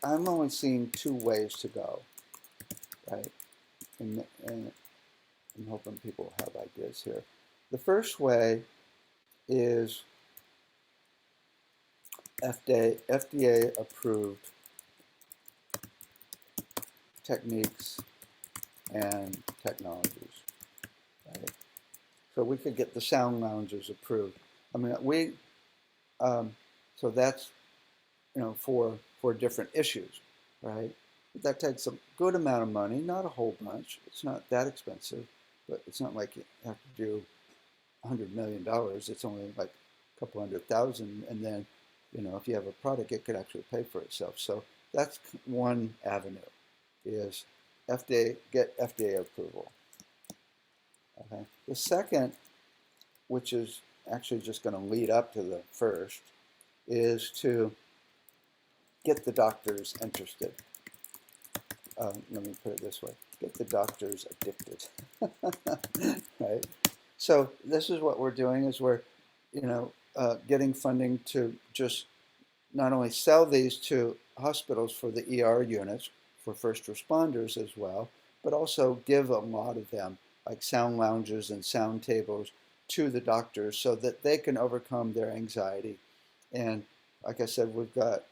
A: I'm only seeing two ways to go, right? And I'm hoping people have ideas here. The first way is FDA approved techniques and technologies. Right? So we could get the sound lounges approved. I mean, so that's, for different issues, right? But that takes a good amount of money, not a whole bunch. It's not that expensive, but it's not like you have to do $100 million. It's only like a couple $100,000, and then, if you have a product, it could actually pay for itself. So that's one avenue, is get FDA approval. Okay. The second, which is actually just going to lead up to the first, is to get the doctors interested. Let me put it this way: get the doctors addicted. Right. So this is what we're doing: is we're, getting funding to just not only sell these to hospitals for the ER units for first responders as well, but also give a lot of them, like sound lounges and sound tables, to the doctors so that they can overcome their anxiety. And like I said, we've got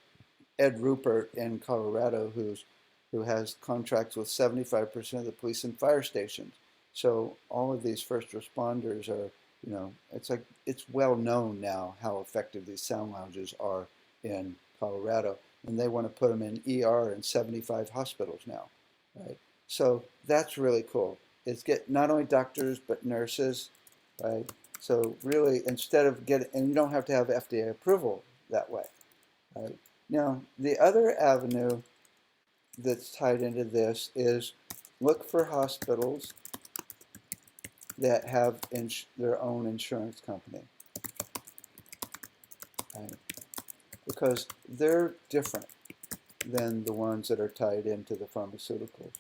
A: Ed Rupert in Colorado who has contracts with 75% of the police and fire stations. So all of these first responders are, it's well known now how effective these sound lounges are in Colorado, and they want to put them in ER in 75 hospitals now, right? So that's really cool. It's get not only doctors but nurses, right? So really, instead of and you don't have to have FDA approval that way, right? Now, the other avenue that's tied into this is look for hospitals that have their own insurance company, right? Because they're different than the ones that are tied into the pharmaceuticals.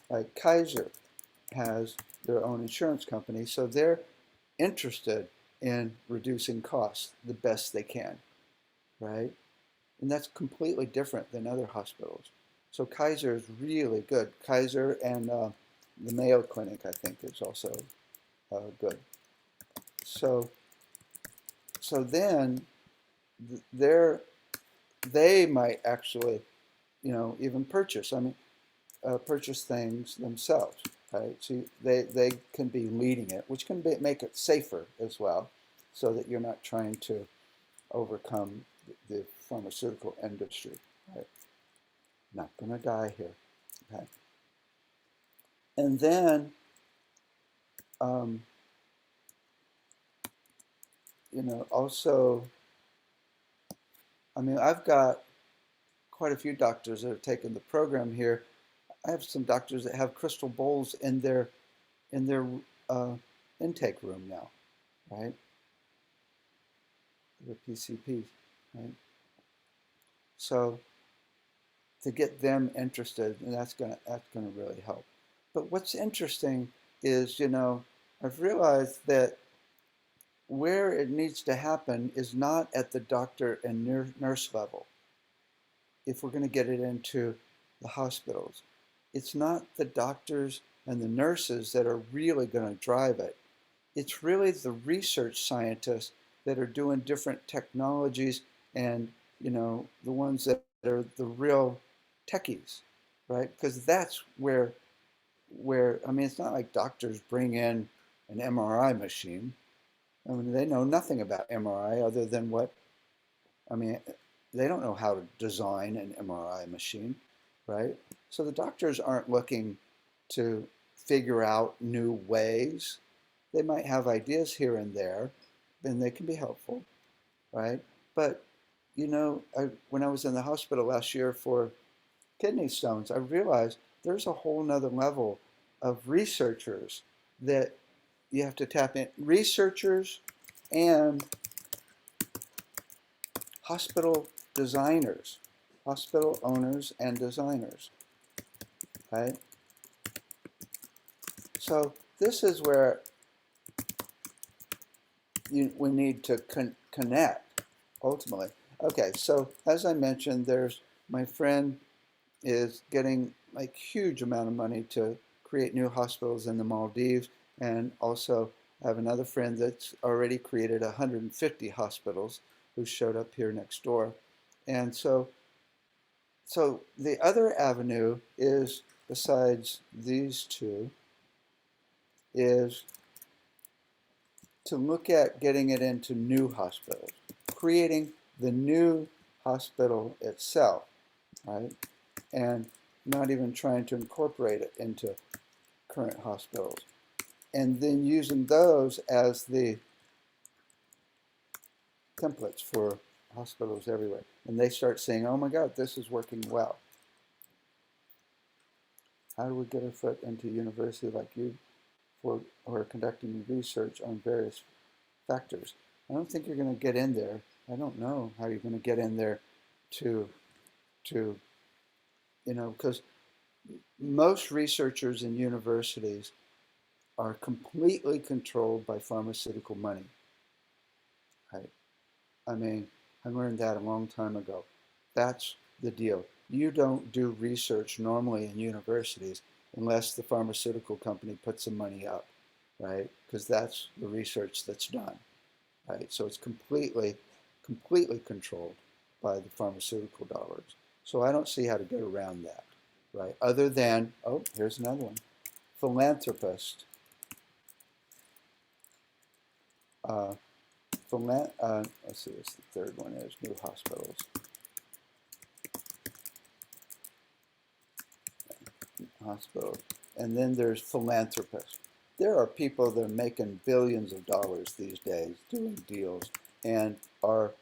A: Like Kaiser has their own insurance company, so they're interested in reducing costs the best they can, right? And that's completely different than other hospitals. So Kaiser is really good. Kaiser and the Mayo Clinic, I think, is also good. So then they might actually, even purchase things themselves, right? So they can be leading it, which can make it safer as well, so that you're not trying to overcome the pharmaceutical industry, right? Not going to die here, okay? And then, also, I've got quite a few doctors that have taken the program here. I have some doctors that have crystal bowls in their intake room now, right? The PCPs, right? So to get them interested, and that's gonna really help. But what's interesting is, I've realized that where it needs to happen is not at the doctor and nurse level. If we're going to get it into the hospitals, it's not the doctors and the nurses that are really going to drive it. It's really the research scientists that are doing different technologies, and the ones that are the real techies, right? Because that's where it's not like doctors bring in an MRI machine. They know nothing about MRI other than they don't know how to design an MRI machine, right? So the doctors aren't looking to figure out new ways. They might have ideas here and there, and they can be helpful, right? But, when I was in the hospital last year for kidney stones, I realized there's a whole nother level of researchers that you have to tap in. Researchers and hospital designers, hospital owners and designers, right? So this is where we need to connect, ultimately. Okay, so as I mentioned, my friend is getting like huge amount of money to create new hospitals in the Maldives, And also, I have another friend that's already created 150 hospitals who showed up here next door. And so the other avenue is, besides these two, is to look at getting it into new hospitals, creating the new hospital itself, right? And not even trying to incorporate it into current hospitals. And then using those as the templates for hospitals everywhere. And they start saying, oh my God, this is working well. How do we get our foot into a university like you for or conducting research on various factors? I don't think you're going to get in there. I don't know how you're going to get in there to because most researchers in universities are completely controlled by pharmaceutical money. Right? I mean, I learned that a long time ago. That's the deal. You don't do research normally in universities unless the pharmaceutical company puts some money up, right? Because that's the research that's done, right? So it's completely controlled by the pharmaceutical dollars. So I don't see how to get around that, right? Other than, oh, here's another one, philanthropist. Let's see, what's the third one is, new hospitals. Hospital. And then there's philanthropists. There are people that are making billions of dollars these days doing deals and are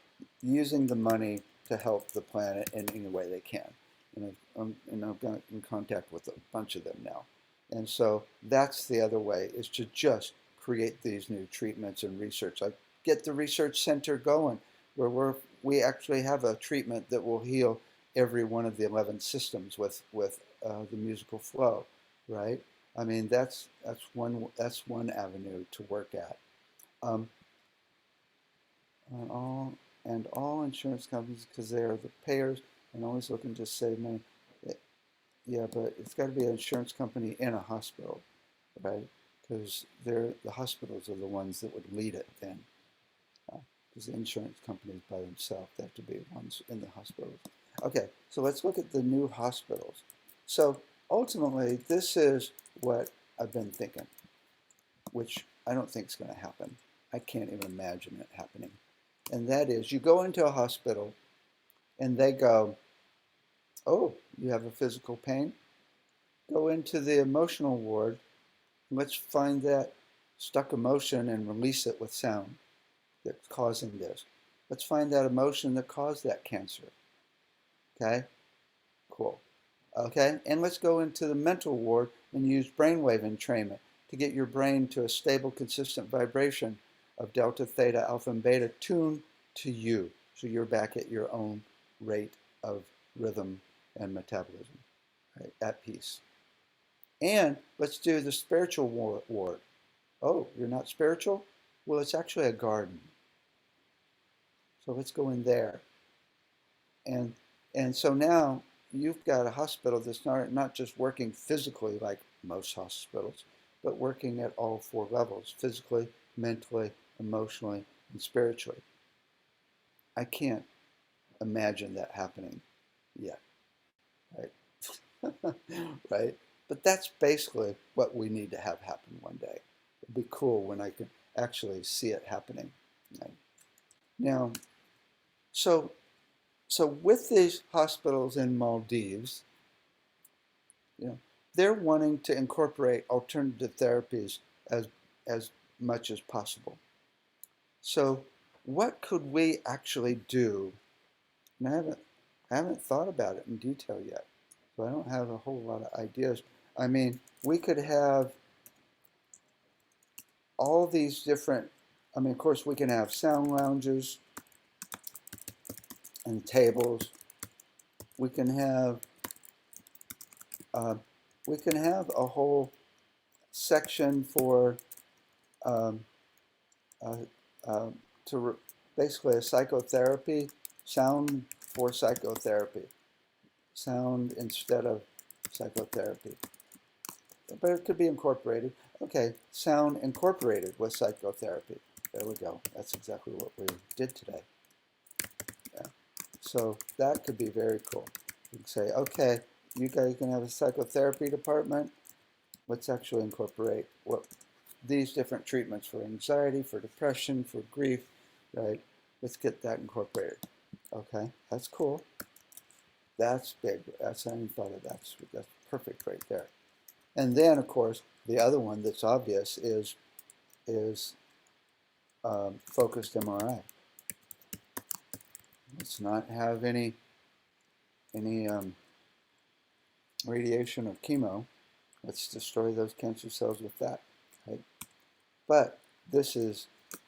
A: using the money to help the planet in any way they can. And I've got in contact with a bunch of them now. And so that's the other way, is to just create these new treatments and research. Like get the research center going where we actually have a treatment that will heal every one of the 11 systems with the musical flow, right? I mean, that's one avenue to work at. And all insurance companies, because they are the payers and always looking to save money. Yeah, but it's got to be an insurance company in a hospital, right? Because the hospitals are the ones that would lead it then. Because the insurance companies by themselves, they have to be ones in the hospitals. Okay, so let's look at the new hospitals. So ultimately, this is what I've been thinking, which I don't think is going to happen. I can't even imagine it happening. And that is, you go into a hospital and they go, oh, you have a physical pain? Go into the emotional ward. Let's find that stuck emotion and release it with sound that's causing this. Let's find that emotion that caused that cancer. Okay? Cool. Okay? And let's go into the mental ward and use brainwave entrainment to get your brain to a stable, consistent vibration of delta, theta, alpha, and beta tuned to you. So you're back at your own rate of rhythm and metabolism, right? At peace. And let's do the spiritual ward. Oh, you're not spiritual? Well, it's actually a garden. So let's go in there. And so now you've got a hospital that's not just working physically like most hospitals, but working at all four levels, physically, mentally, emotionally, and spiritually. I can't imagine that happening yet, right? Right? But that's basically what we need to have happen one day. It'd be cool when I can actually see it happening. Right? Now, so with these hospitals in Maldives, they're wanting to incorporate alternative therapies as much as possible. So what could we actually do? And I haven't thought about it in detail yet, so I don't have a whole lot of ideas. I mean, we could have all these different, I mean, of course, we can have sound lounges and tables. We can have a whole section for basically a psychotherapy, sound for psychotherapy, sound instead of psychotherapy. but it could be incorporated. Okay, sound incorporated with psychotherapy. There we go. That's exactly what we did today. Yeah. So that could be very cool. You can say, okay, you guys can have a psychotherapy department. Let's actually incorporate what these different treatments for anxiety, for depression, for grief, right? Let's get that incorporated. Okay, that's cool. That's big. That's, I hadn't thought of that. That's perfect right there. And then, of course, the other one that's obvious is focused MRI. Let's not have any radiation or chemo. Let's destroy those cancer cells with that. Right? But this is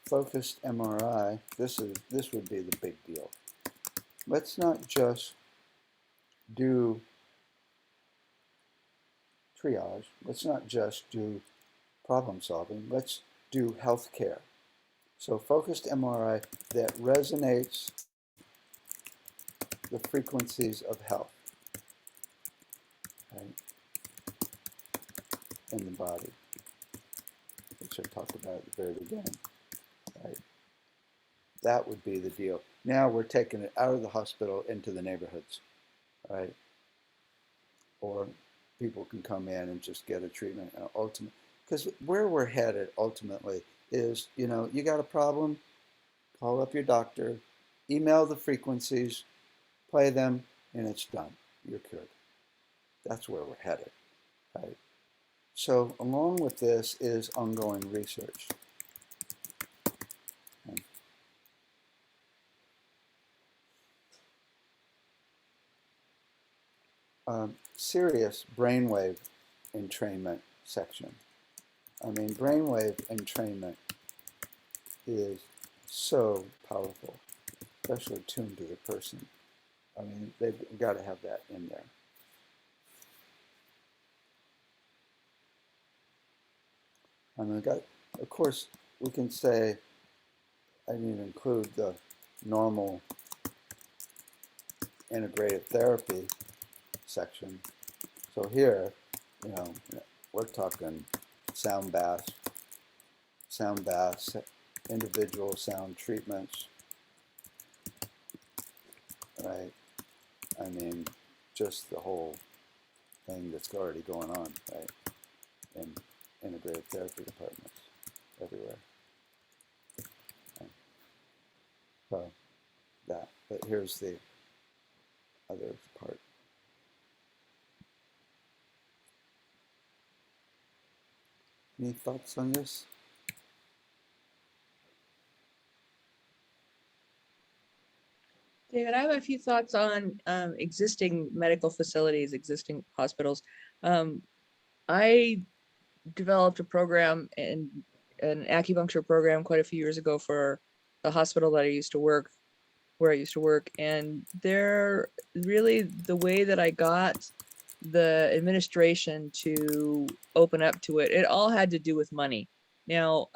A: focused MRI. This would be the big deal. Let's not just do triage. Let's not just do problem solving. Let's do healthcare. So focused MRI that resonates the frequencies of health, right, in the body, which I talked about at the very beginning. Right? That would be the deal. Now we're taking it out of the hospital into the neighborhoods, right? Or people can come in and just get a treatment. Because where we're headed ultimately is, you know, you got a problem, call up your doctor, email the frequencies, play them, and it's done. You're cured. That's where we're headed, right? So along with this is ongoing research. Serious brainwave entrainment section. I mean, brainwave entrainment is so powerful, especially tuned to the person. I mean, they've got to have that in there. I mean, of course, we can say, I didn't even include the normal integrative therapy section. So here, you know, we're talking sound baths, individual sound treatments, right? I mean, just the whole thing that's already going on, right? In integrative therapy departments everywhere. Right? So that, but here's the other part. Any thoughts on this?
G: David, I have a few thoughts on existing medical facilities, existing hospitals. I developed a program and an acupuncture program quite a few years ago for the hospital that I used to work, where I used to work, and they're really the way that I got the administration to open up to it. It all had to do with money. Now,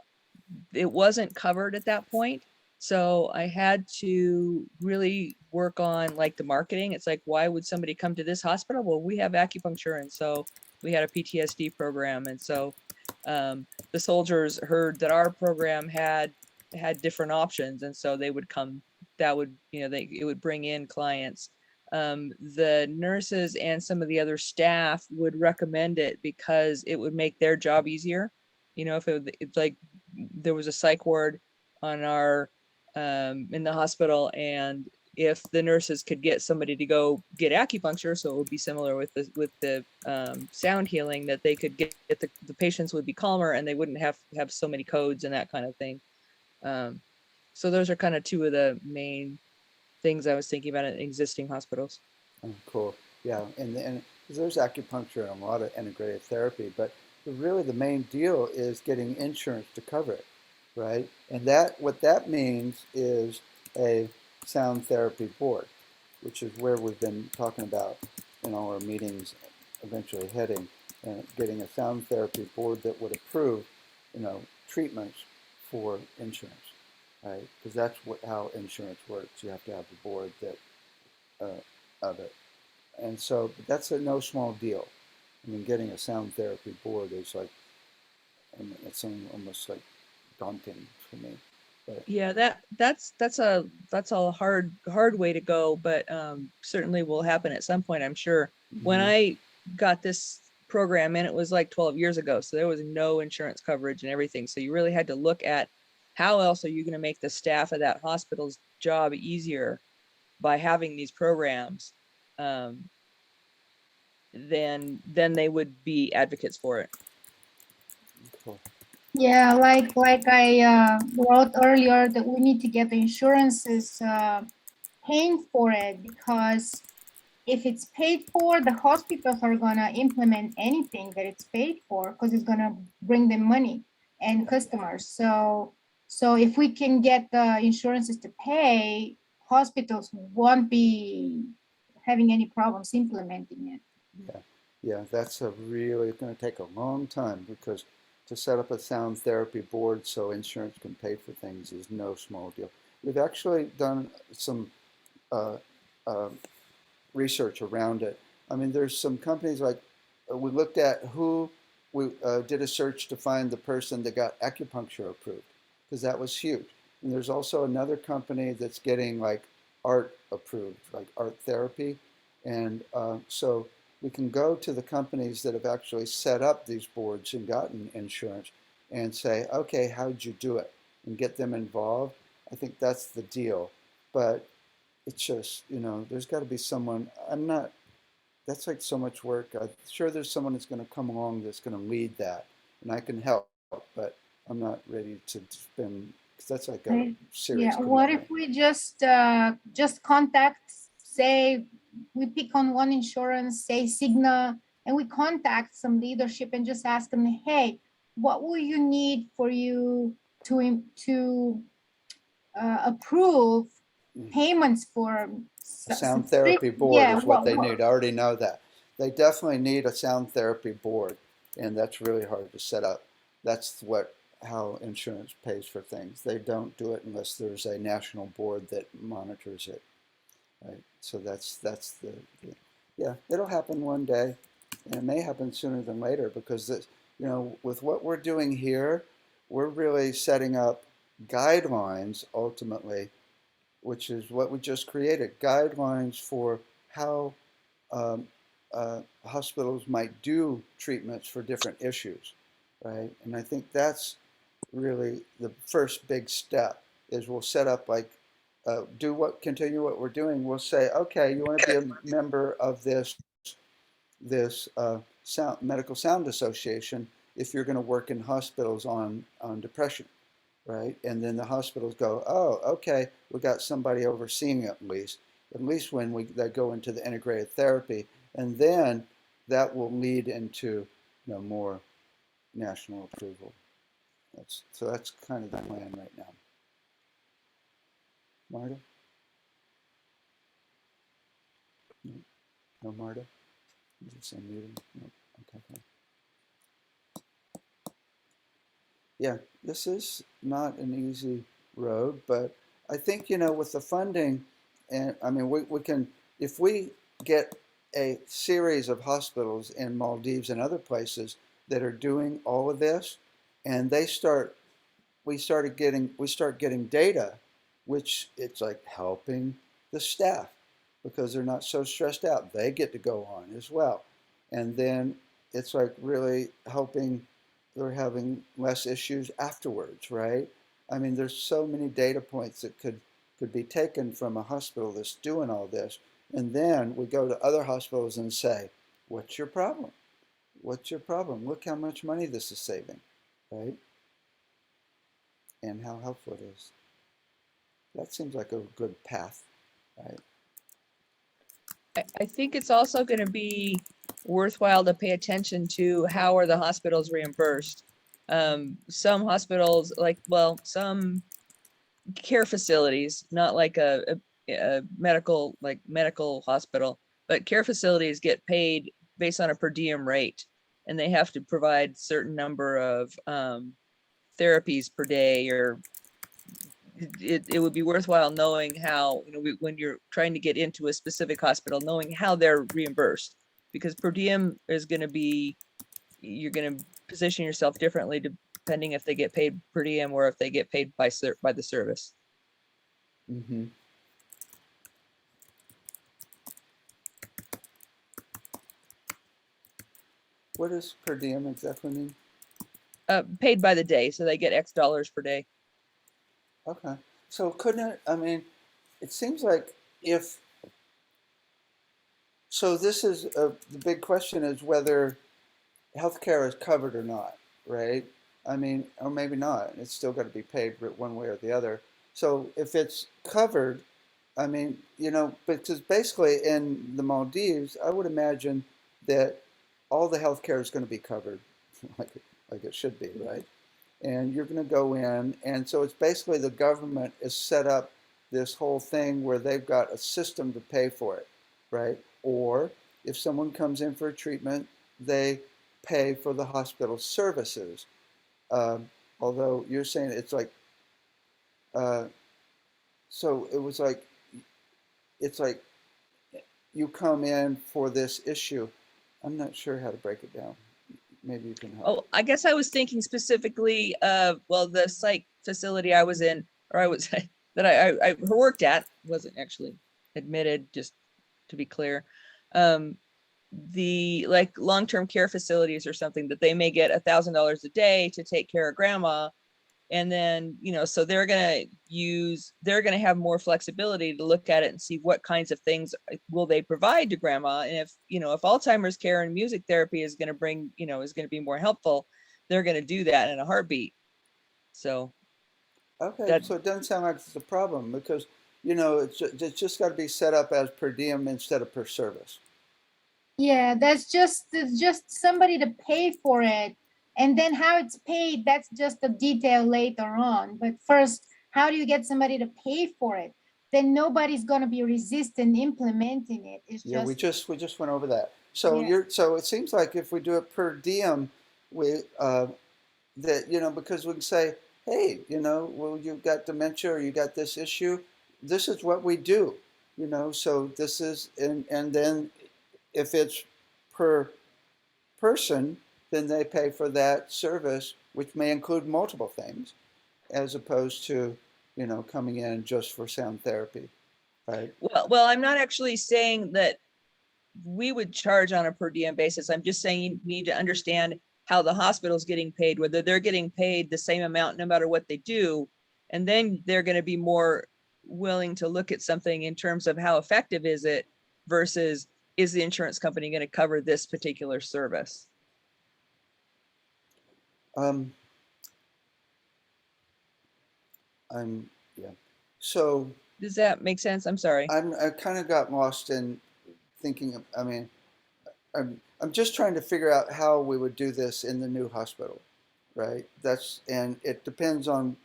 G: it wasn't covered at that point. So I had to really work on like the marketing. It's like, why would somebody come to this hospital? Well, we have acupuncture. And so we had a PTSD program. And so the soldiers heard that our program had different options. And so they would come, that would, you know, it would bring in clients. The nurses and some of the other staff would recommend it because it would make their job easier. You know, if it's like there was a psych ward on our in the hospital, and if the nurses could get somebody to go get acupuncture, so it would be similar with the sound healing, that they could get the patients would be calmer and they wouldn't have so many codes and that kind of thing. So those are kind of two of the main things I was thinking about in existing hospitals.
A: Oh, cool. Yeah, and there's acupuncture and a lot of integrative therapy, but really the main deal is getting insurance to cover it, right? And what that means is a sound therapy board, which is where we've been talking about in all our meetings, eventually heading, and getting a sound therapy board that would approve, you know, treatments for insurance, right? Because that's how insurance works. You have to have a board that of it. And so that's a no small deal. I mean, getting a sound therapy board is like, I mean, it's almost like daunting for me. But
G: Yeah, that's a hard way to go, but certainly will happen at some point, I'm sure. When
A: mhm,
G: I got this program in, it was like 12 years ago, so there was no insurance coverage and everything. So you really had to look at how else are you going to make the staff of that hospital's job easier by having these programs. Um, then they would be advocates for it.
A: cool.
J: Yeah, like I wrote earlier that we need to get the insurances paying for it, because if it's paid for, the hospitals are gonna implement anything that it's paid for because it's gonna bring them money and customers. So if we can get the insurances to pay, hospitals won't be having any problems implementing it.
A: Yeah, yeah, that's it's going to take a long time, because to set up a sound therapy board so insurance can pay for things is no small deal. We've actually done some uh, uh, research around it. I mean, there's some companies like, we looked at we did a search to find the person that got acupuncture approved, because that was huge. And there's also another company that's getting like art approved, like art therapy. And so we can go to the companies that have actually set up these boards and gotten insurance and say, okay, how'd you do it? And get them involved. I think that's the deal. But it's just, there's got to be someone. That's like so much work. I'm sure there's someone that's going to come along that's going to lead that, and I can help, but I'm not ready to spend, because that's like a serious
J: Yeah, what
A: commitment.
J: if we just contact, say, we pick on one insurance, say Cigna, and we contact some leadership and just ask them, hey, what will you need for you to approve payments for
A: A sound therapy board
J: yeah,
A: is what they need. I already know that. They definitely need a sound therapy board, and that's really hard to set up. That's how insurance pays for things. They don't do it unless there's a national board that monitors it. Right? So that's the yeah, it'll happen one day, and it may happen sooner than later, because with what we're doing here, we're really setting up guidelines ultimately, which is what we just created, guidelines for how um, hospitals might do treatments for different issues, right? And I think that's really the first big step, is we'll set up like, continue what we're doing. We'll say, okay, you want to be a member of this medical sound association if you're going to work in hospitals on depression, right? And then the hospitals go, oh, okay, we got somebody overseeing it at least when they go into the integrated therapy, and then that will lead into more national approval. That's kind of the plan right now. Marta? No, Marta? Is it some meeting? No. Okay. Yeah, this is not an easy road, but I think, with the funding, and I mean, we can, if we get a series of hospitals in Maldives and other places that are doing all of this, and we start getting data, which it's like helping the staff, because they're not so stressed out. They get to go on as well. And then it's like really helping, they're having less issues afterwards, right? I mean, there's so many data points that could be taken from a hospital that's doing all this. And then we go to other hospitals and say, what's your problem? What's your problem? Look how much money this is saving, right? And how helpful it is. That seems like a good path, right?
G: I think it's also going to be worthwhile to pay attention to how are the hospitals reimbursed. Some hospitals, some care facilities, not like a medical hospital, but care facilities get paid based on a per diem rate, and they have to provide certain number of therapies per day, or it would be worthwhile knowing how, when you're trying to get into a specific hospital, knowing how they're reimbursed, because per diem is going to be, you're going to position yourself differently depending if they get paid per diem or if they get paid by the service.
A: Mm-hmm. What does per diem exactly mean?
G: Paid by the day, so they get X dollars per day.
A: Okay. So couldn't it, I mean, it seems like if, so this is, the big question is whether healthcare is covered or not, right? I mean, or maybe not. It's still got to be paid one way or the other. So if it's covered, I mean, you know, because basically in the Maldives, I would imagine that all the healthcare is going to be covered, like it should be, right? And you're going to go in, and so it's basically the government has set up this whole thing where they've got a system to pay for it, right? Or if someone comes in for a treatment, they pay for the hospital services. Although you're saying it's like, so it was like, it's like you come in for this issue. I'm not sure how to break it down. Maybe you can help.
G: Oh, I guess I was thinking specifically of, well, the psych facility I was in, or I was that I worked at, wasn't actually admitted, just to be clear. The like long-term care facilities or something, that they may get $1,000 a day to take care of grandma. And then, you know, so they're going to have more flexibility to look at it and see what kinds of things will they provide to grandma. And if, you know, if Alzheimer's care and music therapy is going to bring, you know, is going to be more helpful, they're going to do that in a heartbeat. So.
A: Okay, so it doesn't sound like it's a problem because, you know, it's just got to be set up as per diem instead of per service.
J: Yeah, that's just somebody to pay for it. And then how it's paid, that's just a detail later on. But first, how do you get somebody to pay for it? Then nobody's going to be resistant implementing it. It's
A: Yeah,
J: just
A: we just went over that. So
J: yeah.
A: so it seems like if we do it per diem, we that, you know, because we can say, hey, you know, well, you've got dementia or you got this issue. This is what we do, you know. So this is, and then if it's per person, then they pay for that service, which may include multiple things, as opposed to, you know, coming in just for sound therapy, right?
G: Well, I'm not actually saying that we would charge on a per diem basis. I'm just saying you need to understand how the hospital's getting paid, whether they're getting paid the same amount no matter what they do. And then they're going to be more willing to look at something in terms of how effective is it versus is the insurance company going to cover this particular service?
A: Yeah. So
G: does that make sense? I'm sorry.
A: I kind of got lost in thinking of, I mean, I'm just trying to figure out how we would do this in the new hospital, right? And it depends on,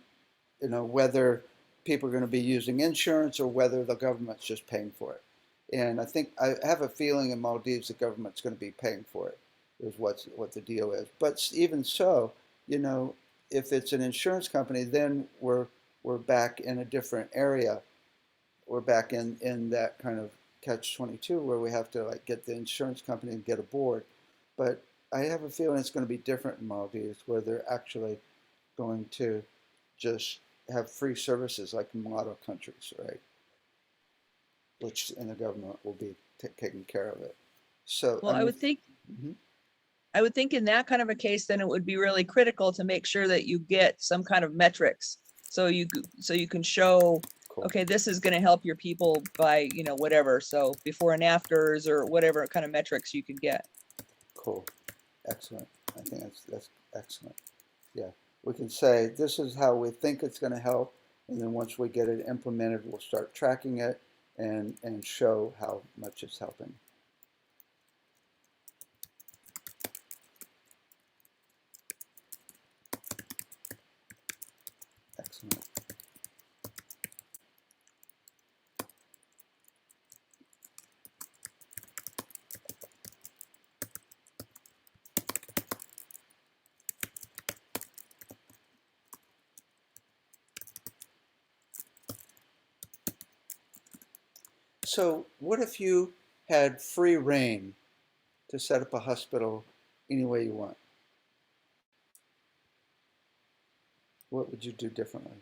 A: you know, whether people are going to be using insurance or whether the government's just paying for it. And I think I have a feeling in Maldives the government's going to be paying for it, is what the deal is. But even so, you know, if it's an insurance company, then we're back in a different area. We're back in that kind of catch-22 where we have to like get the insurance company and get aboard. But I have a feeling it's going to be different in Maldives, where they're actually going to just have free services like in a lot of countries, right? Which and the government will be taking care of it. So
G: well, I would think. Mm-hmm. I would think in that kind of a case, then it would be really critical to make sure that you get some kind of metrics, so you can show, cool, okay, this is going to help your people by, you know, whatever. So before and afters or whatever kind of metrics you can get.
A: Cool, excellent. I think that's excellent. Yeah, we can say this is how we think it's going to help, and then once we get it implemented, we'll start tracking it and show how much it's helping. Excellent. So what if you had free reign to set up a hospital any way you want, what would you do differently?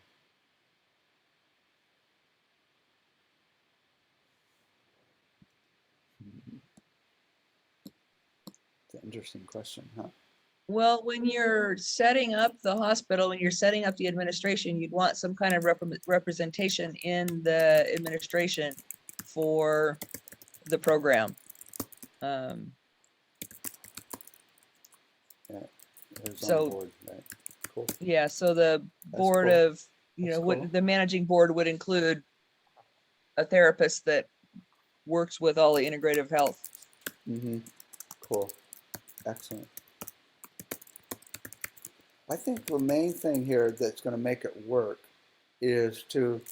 A: It's an interesting question, huh?
G: Well, when you're setting up the hospital, when you're setting up the administration, you'd want some kind of representation in the administration for the program.
A: Yeah, who's
G: So-
A: on board, right? Cool.
G: Yeah, so the board
A: cool.
G: of,
A: That's
G: would
A: cool.
G: the managing board would include a therapist that works with all the integrative health.
A: Mm-hmm. Cool. Excellent. I think the main thing here that's going to make it work is to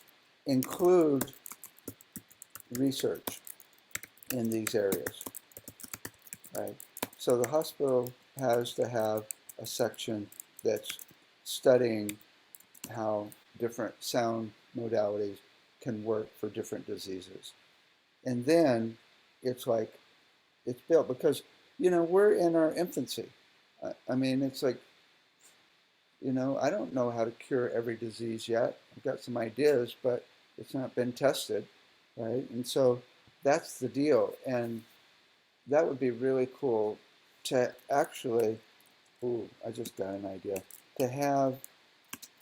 A: include research in these areas, right? So the hospital has to have a section that's studying how different sound modalities can work for different diseases. And then it's like, it's built because, we're in our infancy. I mean, it's like, I don't know how to cure every disease yet. I've got some ideas, but it's not been tested, right? And so that's the deal. And that would be really cool to actually, I just got an idea, to have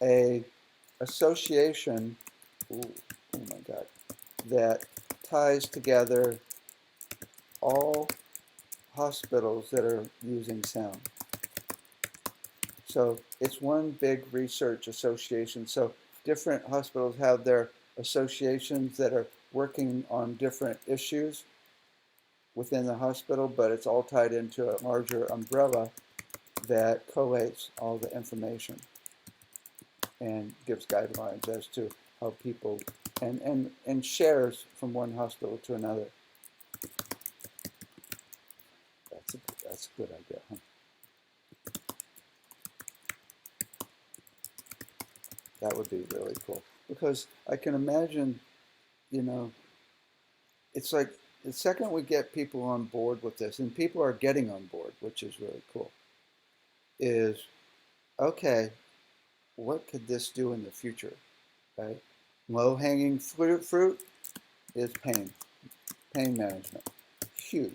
A: a association, oh my God, that ties together all hospitals that are using sound. So it's one big research association. So different hospitals have their associations that are working on different issues within the hospital, but it's all tied into a larger umbrella that collates all the information and gives guidelines as to how people and shares from one hospital to another. That's a good idea, huh? That would be really cool because I can imagine, it's like the second we get people on board with this, and people are getting on board, which is really cool, is okay, what could this do in the future, right? Low-hanging fruit is pain management, huge.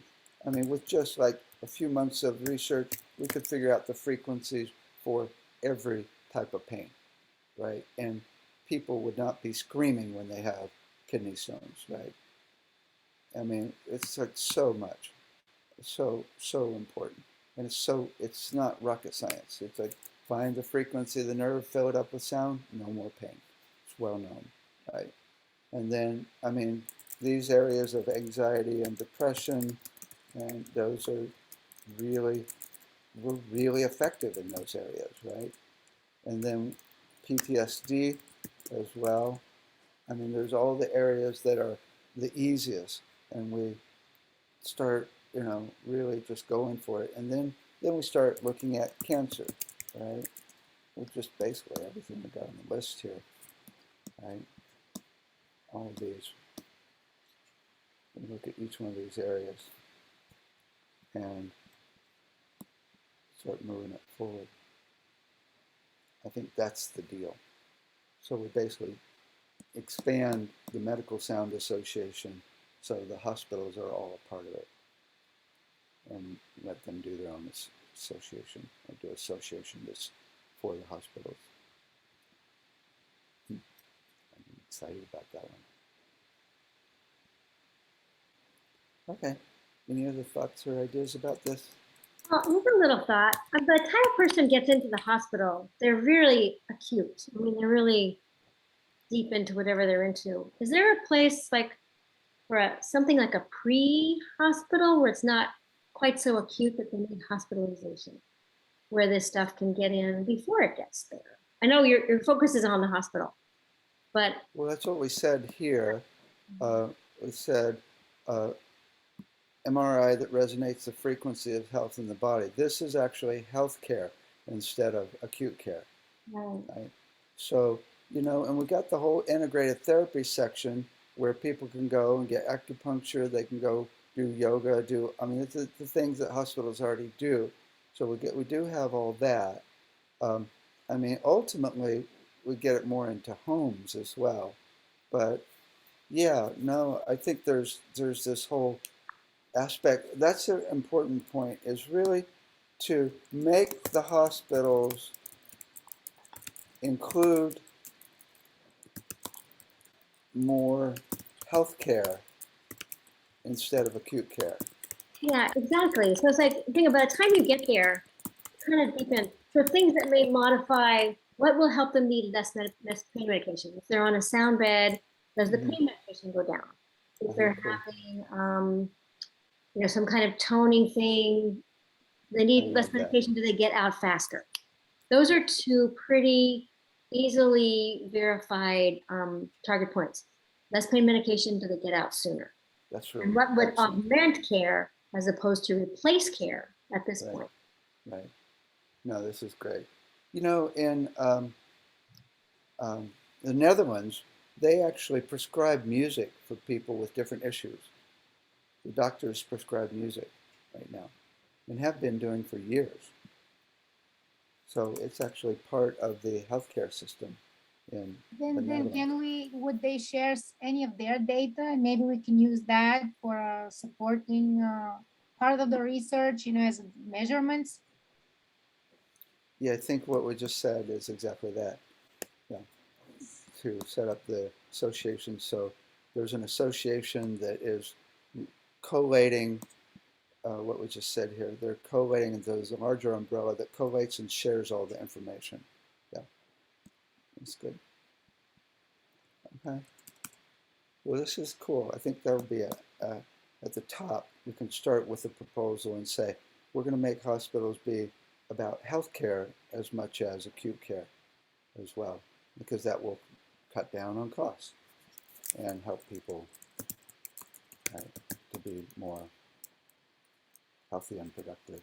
A: I mean, with just like a few months of research, we could figure out the frequencies for every type of pain, right? And people would not be screaming when they have kidney stones, right? I mean, it's like so much, so important, and it's not rocket science. It's like find the frequency of the nerve, fill it up with sound, no more pain. It's well known, right? And then, I mean, these areas of anxiety and depression, and those are we're really effective in those areas, right? And then PTSD as well. I mean, there's all the areas that are the easiest, and we start, really just going for it. And then we start looking at cancer, right? With just basically everything we got on the list here, right? All of these. We look at each one of these areas and start moving it forward. I think that's the deal. So we basically expand the Medical Sound Association so the hospitals are all a part of it, and let them do their own association, or do association this for the hospitals. I'm excited about that one. Okay, any other thoughts or ideas about this?
H: Well, I have a little thought. By the time a person gets into the hospital, they're really acute. I mean, they're really deep into whatever they're into. Is there a place like for something like a pre-hospital where it's not quite so acute that they need hospitalization, where this stuff can get in before it gets there? I know your focus is on the hospital, but
A: Well, that's what we said here. We said MRI that resonates the frequency of health in the body. This is actually health care instead of acute care. Right? So, and we got the whole integrated therapy section where people can go and get acupuncture, they can go do yoga, I mean, it's the things that hospitals already do. So we do have all that. I mean, ultimately, we get it more into homes as well. But yeah, no, I think there's this whole aspect. That's an important point, is really to make the hospitals include more healthcare instead of acute care.
H: Yeah, exactly. So it's like, think about the time you get there, kind of depends. So things that may modify what will help them need less pain medication. If they're on a sound bed, does the pain medication go down? If they're having, some kind of toning thing, they need less medication, do they get out faster? Those are two pretty easily verified target points. Less pain medication, do they get out sooner?
A: That's really
H: And what would
A: excellent.
H: augment care as opposed to replace care at this point?
A: Right. No, this is great. In the Netherlands, they actually prescribe music for people with different issues. The doctors prescribe music right now and have been doing for years. So it's actually part of the healthcare system in the Netherlands.
J: Would they share any of their data, and maybe we can use that for supporting part of the research, as measurements?
A: Yeah, I think what we just said is exactly that. Yeah, to set up the association. So there's an association that is collating what we just said here. They're collating, there's a larger umbrella that collates and shares all the information. Yeah, that's good. Okay. Well, this is cool. I think that'll be at the top. We can start with a proposal and say, we're going to make hospitals be about healthcare as much as acute care as well, because that will cut down on costs and help people to be more healthy and productive.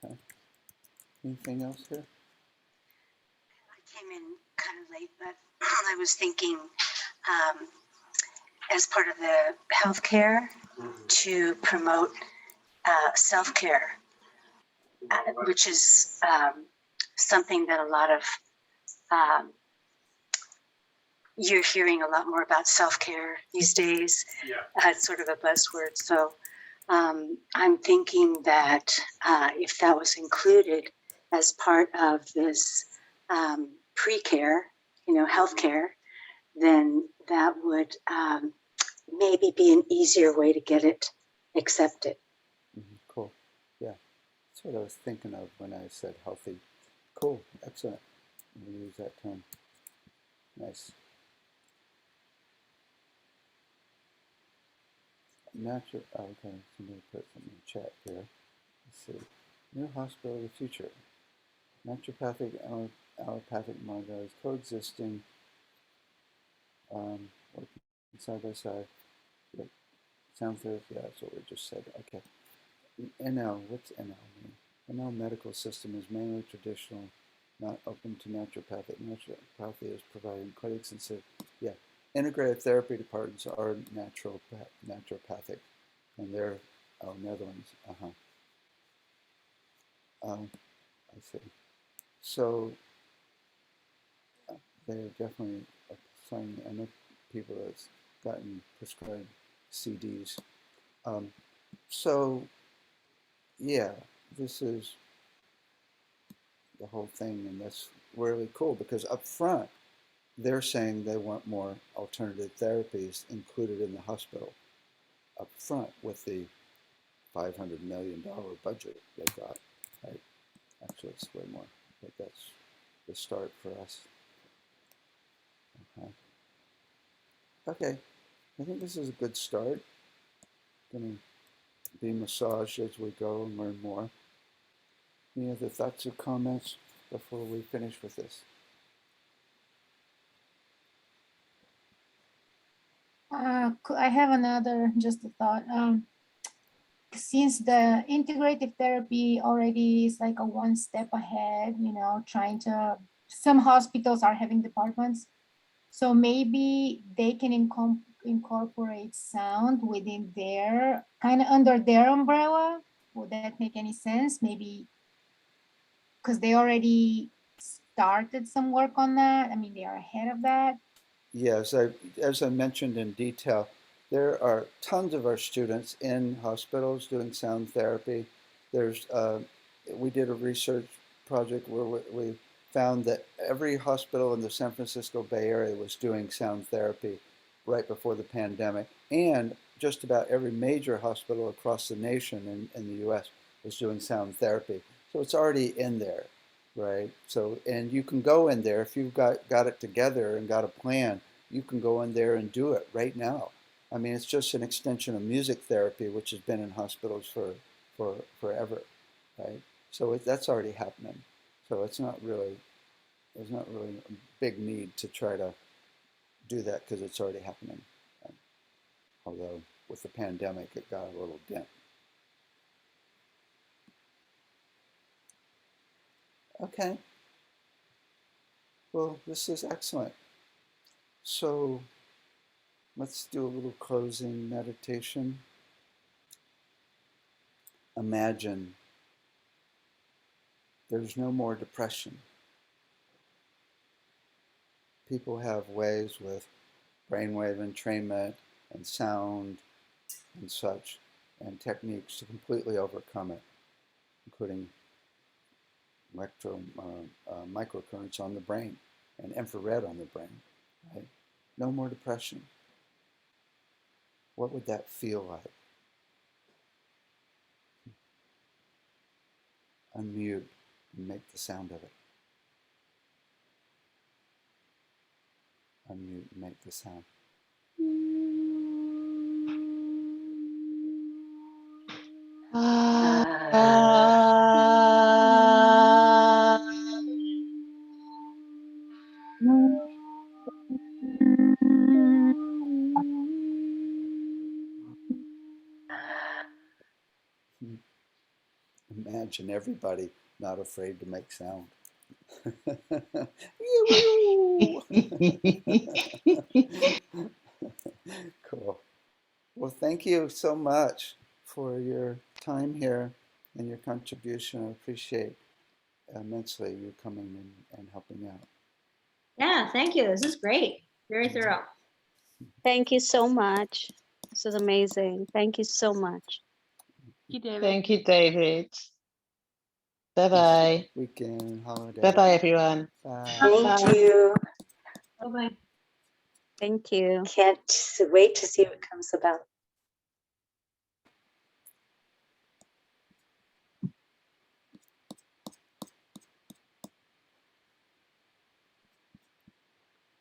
A: Okay. Anything else here?
K: I came in kind of late, but I was thinking as part of the healthcare to promote self-care, which is something that a lot of you're hearing a lot more about self-care these days. Yeah. It's sort of a buzzword. So I'm thinking that if that was included as part of this pre-care, healthcare, then that would maybe be an easier way to get it accepted.
A: Cool. Yeah, that's what I was thinking of when I said healthy. Cool. Excellent. We use that term. Nice. Okay, somebody put something in chat here. Let's see. New hospital of the future. Naturopathic, allopathic modalities coexisting, working side by side. Yep. Sound therapy, yeah, that's what we just said. Okay. NL, what's NL mean? NL medical system is mainly traditional, not open to naturopathic. Naturopathy is providing clinics and yeah. Integrated therapy departments are naturopathic, and they're Netherlands. I see. So they're definitely applying. I know people that's gotten prescribed CDs. So yeah, this is the whole thing, and that's really cool because up front they're saying they want more alternative therapies included in the hospital up front with the $500 million budget they got. Right? Actually, it's way more, but that's the start for us. Okay, I think this is a good start. Going to be massaged as we go and learn more. Any other thoughts or comments before we finish with this?
J: I have another, just a thought. Since the integrative therapy already is like a one step ahead, you know, some hospitals are having departments. So maybe they can incorporate sound within their, kind of under their umbrella. Would that make any sense? Maybe because they already started some work on that. I mean, they are ahead of that.
A: Yes, as I mentioned in detail, there are tons of our students in hospitals doing sound therapy. We did a research project where we found that every hospital in the San Francisco Bay Area was doing sound therapy right before the pandemic, and just about every major hospital across the nation in the US was doing sound therapy. So it's already in there, right? So, and you can go in there if you've got it together and got a plan, you can go in there and do it right now. I mean, it's just an extension of music therapy, which has been in hospitals for forever, right? So that's already happening. So there's not really a big need to try to do that because it's already happening. Although with the pandemic, it got a little dim. Okay. Well, this is excellent. So let's do a little closing meditation. Imagine there's no more depression. People have ways with brainwave entrainment and sound and such, and techniques to completely overcome it, including microcurrents on the brain and infrared on the brain, right? No more depression. What would that feel like? Unmute and make the sound of it. Unmute and make the sound. Imagine everybody not afraid to make sound. Cool. Well, thank you so much for your time here and your contribution. I appreciate immensely you coming and helping out.
H: Yeah, thank you. This is great. Very thorough.
K: Thank you so much. This is amazing. Thank you so much.
D: Thank you, David. Bye-bye.
A: Weekend, holiday.
D: Bye-bye, everyone.
A: Bye.
K: Thank you.
H: Bye-bye.
K: Thank you. Can't wait to see what comes about.